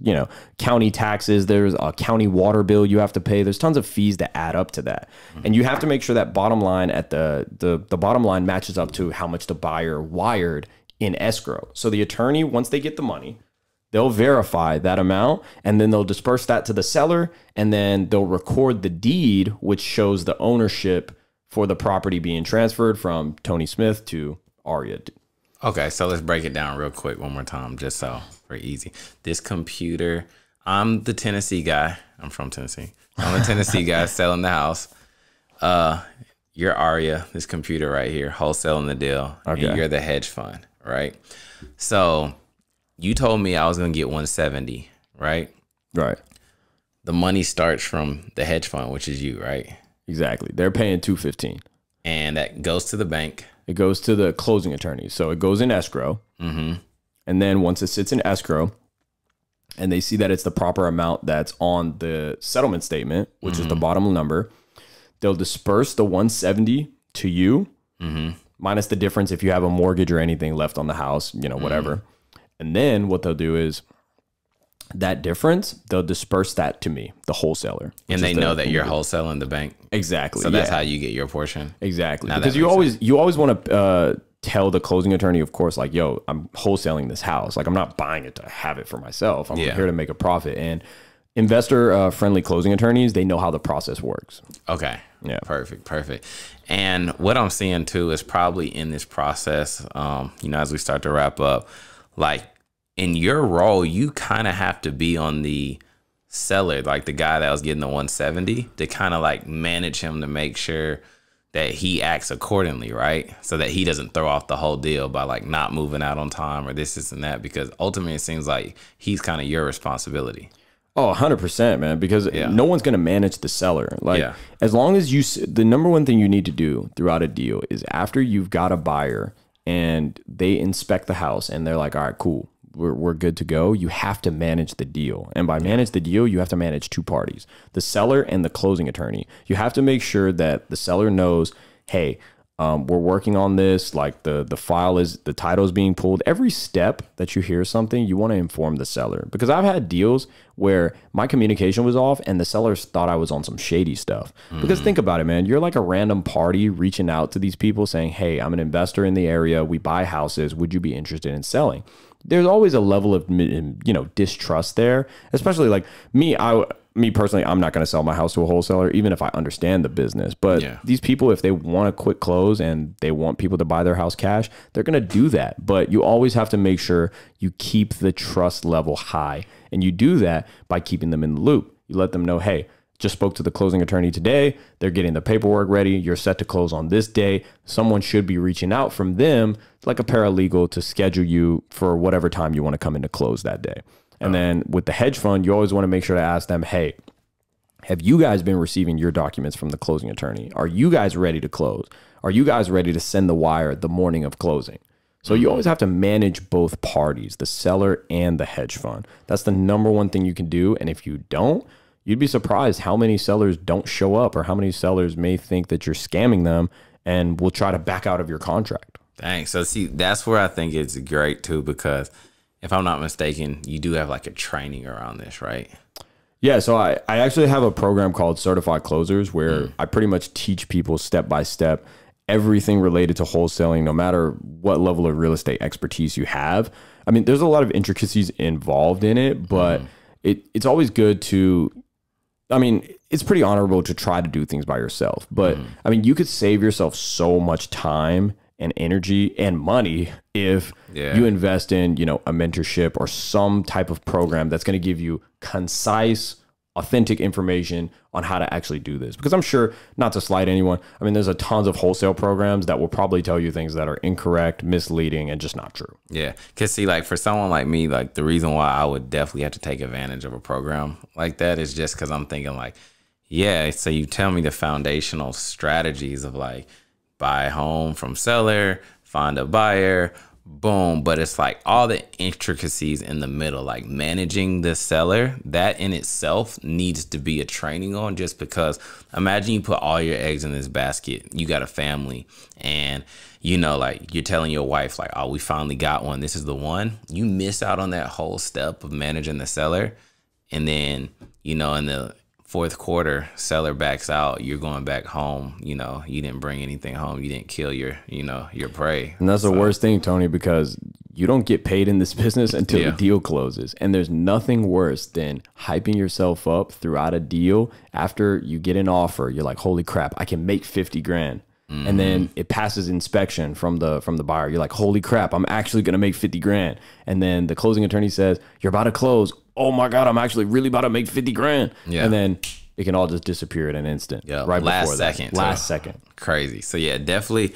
county taxes, there's a county water bill you have to pay. There's tons of fees that add up to that, and you have to make sure that bottom line at the bottom line matches up to how much the buyer wired in escrow. So the attorney, once they get the money, they'll verify that amount, and then they'll disperse that to the seller, and then they'll record the deed, which shows the ownership for the property being transferred from Tony Smith to Arya. Okay, so let's break it down real quick one more time, just so very easy. This computer, I'm the Tennessee guy. I'm from Tennessee. I'm the Tennessee guy selling the house. You're Arya, this computer right here, wholesaling the deal. Okay. And you're the hedge fund, right? So you told me I was going to get 170, right? Right. The money starts from the hedge fund, which is you, right? Exactly. They're paying 215, and that goes to the bank. It goes to the closing attorney. So it goes in escrow. And then once it sits in escrow and they see that it's the proper amount that's on the settlement statement, which is the bottom number, they'll disperse the 170 to you, minus the difference if you have a mortgage or anything left on the house, whatever. And then what they'll do is, that difference, they'll disperse that to me, the wholesaler. And they know that you're wholesaling the bank. Exactly. So that's how you get your portion. Exactly. Because you always want to tell the closing attorney, of course, like, yo, I'm wholesaling this house. Like, I'm not buying it to have it for myself. I'm here to make a profit. And investor friendly closing attorneys, they know how the process works. Okay. Yeah. Perfect. And what I'm seeing too is probably in this process, as we start to wrap up, like, in your role, you kind of have to be on the seller, like the guy that was getting the 170, to kind of like manage him to make sure that he acts accordingly, right? So that he doesn't throw off the whole deal by like not moving out on time or this and that, because ultimately it seems like he's kind of your responsibility. Oh, 100%, man, because no one's going to manage the seller. Like, as long as the number one thing you need to do throughout a deal is, after you've got a buyer and they inspect the house and they're like, all right, cool, we're good to go, you have to manage the deal. And by manage the deal, you have to manage two parties, the seller and the closing attorney. You have to make sure that the seller knows, hey, We're working on this. Like the title is being pulled. Every step that you hear something, you want to inform the seller, because I've had deals where my communication was off and the sellers thought I was on some shady stuff. Because think about it, man, you're like a random party reaching out to these people saying, hey, I'm an investor in the area. We buy houses. Would you be interested in selling? There's always a level of, distrust there, especially like me personally, I'm not going to sell my house to a wholesaler, even if I understand the business. But these people, if they want a quick close and they want people to buy their house cash, they're going to do that. But you always have to make sure you keep the trust level high. And you do that by keeping them in the loop. You let them know, hey, just spoke to the closing attorney today. They're getting the paperwork ready. You're set to close on this day. Someone should be reaching out from them, like a paralegal, to schedule you for whatever time you want to come in to close that day. And then with the hedge fund, you always want to make sure to ask them, hey, have you guys been receiving your documents from the closing attorney? Are you guys ready to close? Are you guys ready to send the wire the morning of closing? So you always have to manage both parties, the seller and the hedge fund. That's the number one thing you can do. And if you don't, you'd be surprised how many sellers don't show up, or how many sellers may think that you're scamming them and will try to back out of your contract. Thanks. So see, that's where I think it's great too, because if I'm not mistaken, you do have like a training around this, right? Yeah, so I actually have a program called Certified Closers where I pretty much teach people step by step everything related to wholesaling, no matter what level of real estate expertise you have. I mean, there's a lot of intricacies involved in it, but it's always good to, I mean, it's pretty honorable to try to do things by yourself. But I mean, you could save yourself so much time and energy and money if you invest in, a mentorship or some type of program that's going to give you concise, authentic information on how to actually do this. Because I'm sure, not to slight anyone, I mean, there's a tons of wholesale programs that will probably tell you things that are incorrect, misleading, and just not true. Yeah. Because see, like for someone like me, like the reason why I would definitely have to take advantage of a program like that is just because I'm thinking like, so you tell me the foundational strategies of like, buy a home from seller, find a buyer, boom. But it's like all the intricacies in the middle, like managing the seller, that in itself needs to be a training on, just because imagine you put all your eggs in this basket. You got a family and, like you're telling your wife like, oh, we finally got one. This is the one. You miss out on that whole step of managing the seller. And then, in the fourth quarter, seller backs out, you're going back home, you didn't bring anything home, you didn't kill your prey. And that's the worst thing, Tony, because you don't get paid in this business until the deal closes. And there's nothing worse than hyping yourself up throughout a deal. After you get an offer, you're like, holy crap, I can make 50 grand. And then it passes inspection from the buyer. You're like, holy crap, I'm actually going to make 50 grand. And then the closing attorney says, you're about to close. Oh my God, I'm actually really about to make 50 grand. Yeah. And then it can all just disappear in an instant. Yeah. Right before that. Last second. Crazy. So yeah, definitely.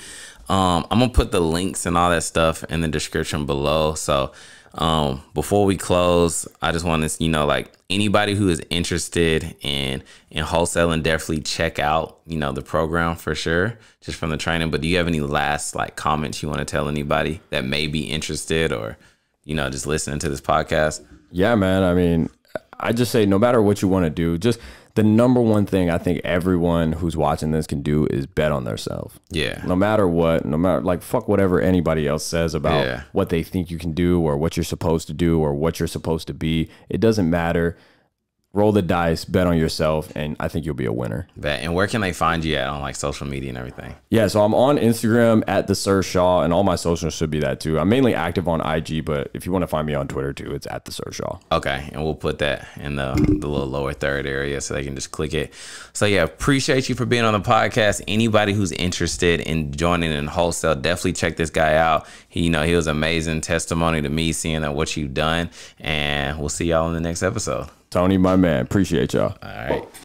I'm going to put the links and all that stuff in the description below. So before we close, I just want to, like anybody who is interested in wholesaling, definitely check out, the program for sure, just from the training. But do you have any last like comments you want to tell anybody that may be interested or, just listening to this podcast? Yeah, man. I mean, I just say no matter what you want to do, just the number one thing I think everyone who's watching this can do is bet on themselves. Yeah. No matter what, like fuck whatever anybody else says about what they think you can do or what you're supposed to do or what you're supposed to be. It doesn't matter. Roll the dice, bet on yourself, and I think you'll be a winner. Bet. And where can they find you at on like social media and everything? Yeah, so I'm on Instagram at the Sir Shah, and all my socials should be that too. I'm mainly active on IG, but if you want to find me on Twitter too, it's at the Sir Shah. Okay, and we'll put that in the little lower third area so they can just click it. So yeah, appreciate you for being on the podcast. Anybody who's interested in joining in wholesale, definitely check this guy out. He was amazing testimony to me seeing what you've done, and we'll see y'all in the next episode. Tony, my man. Appreciate y'all. All right.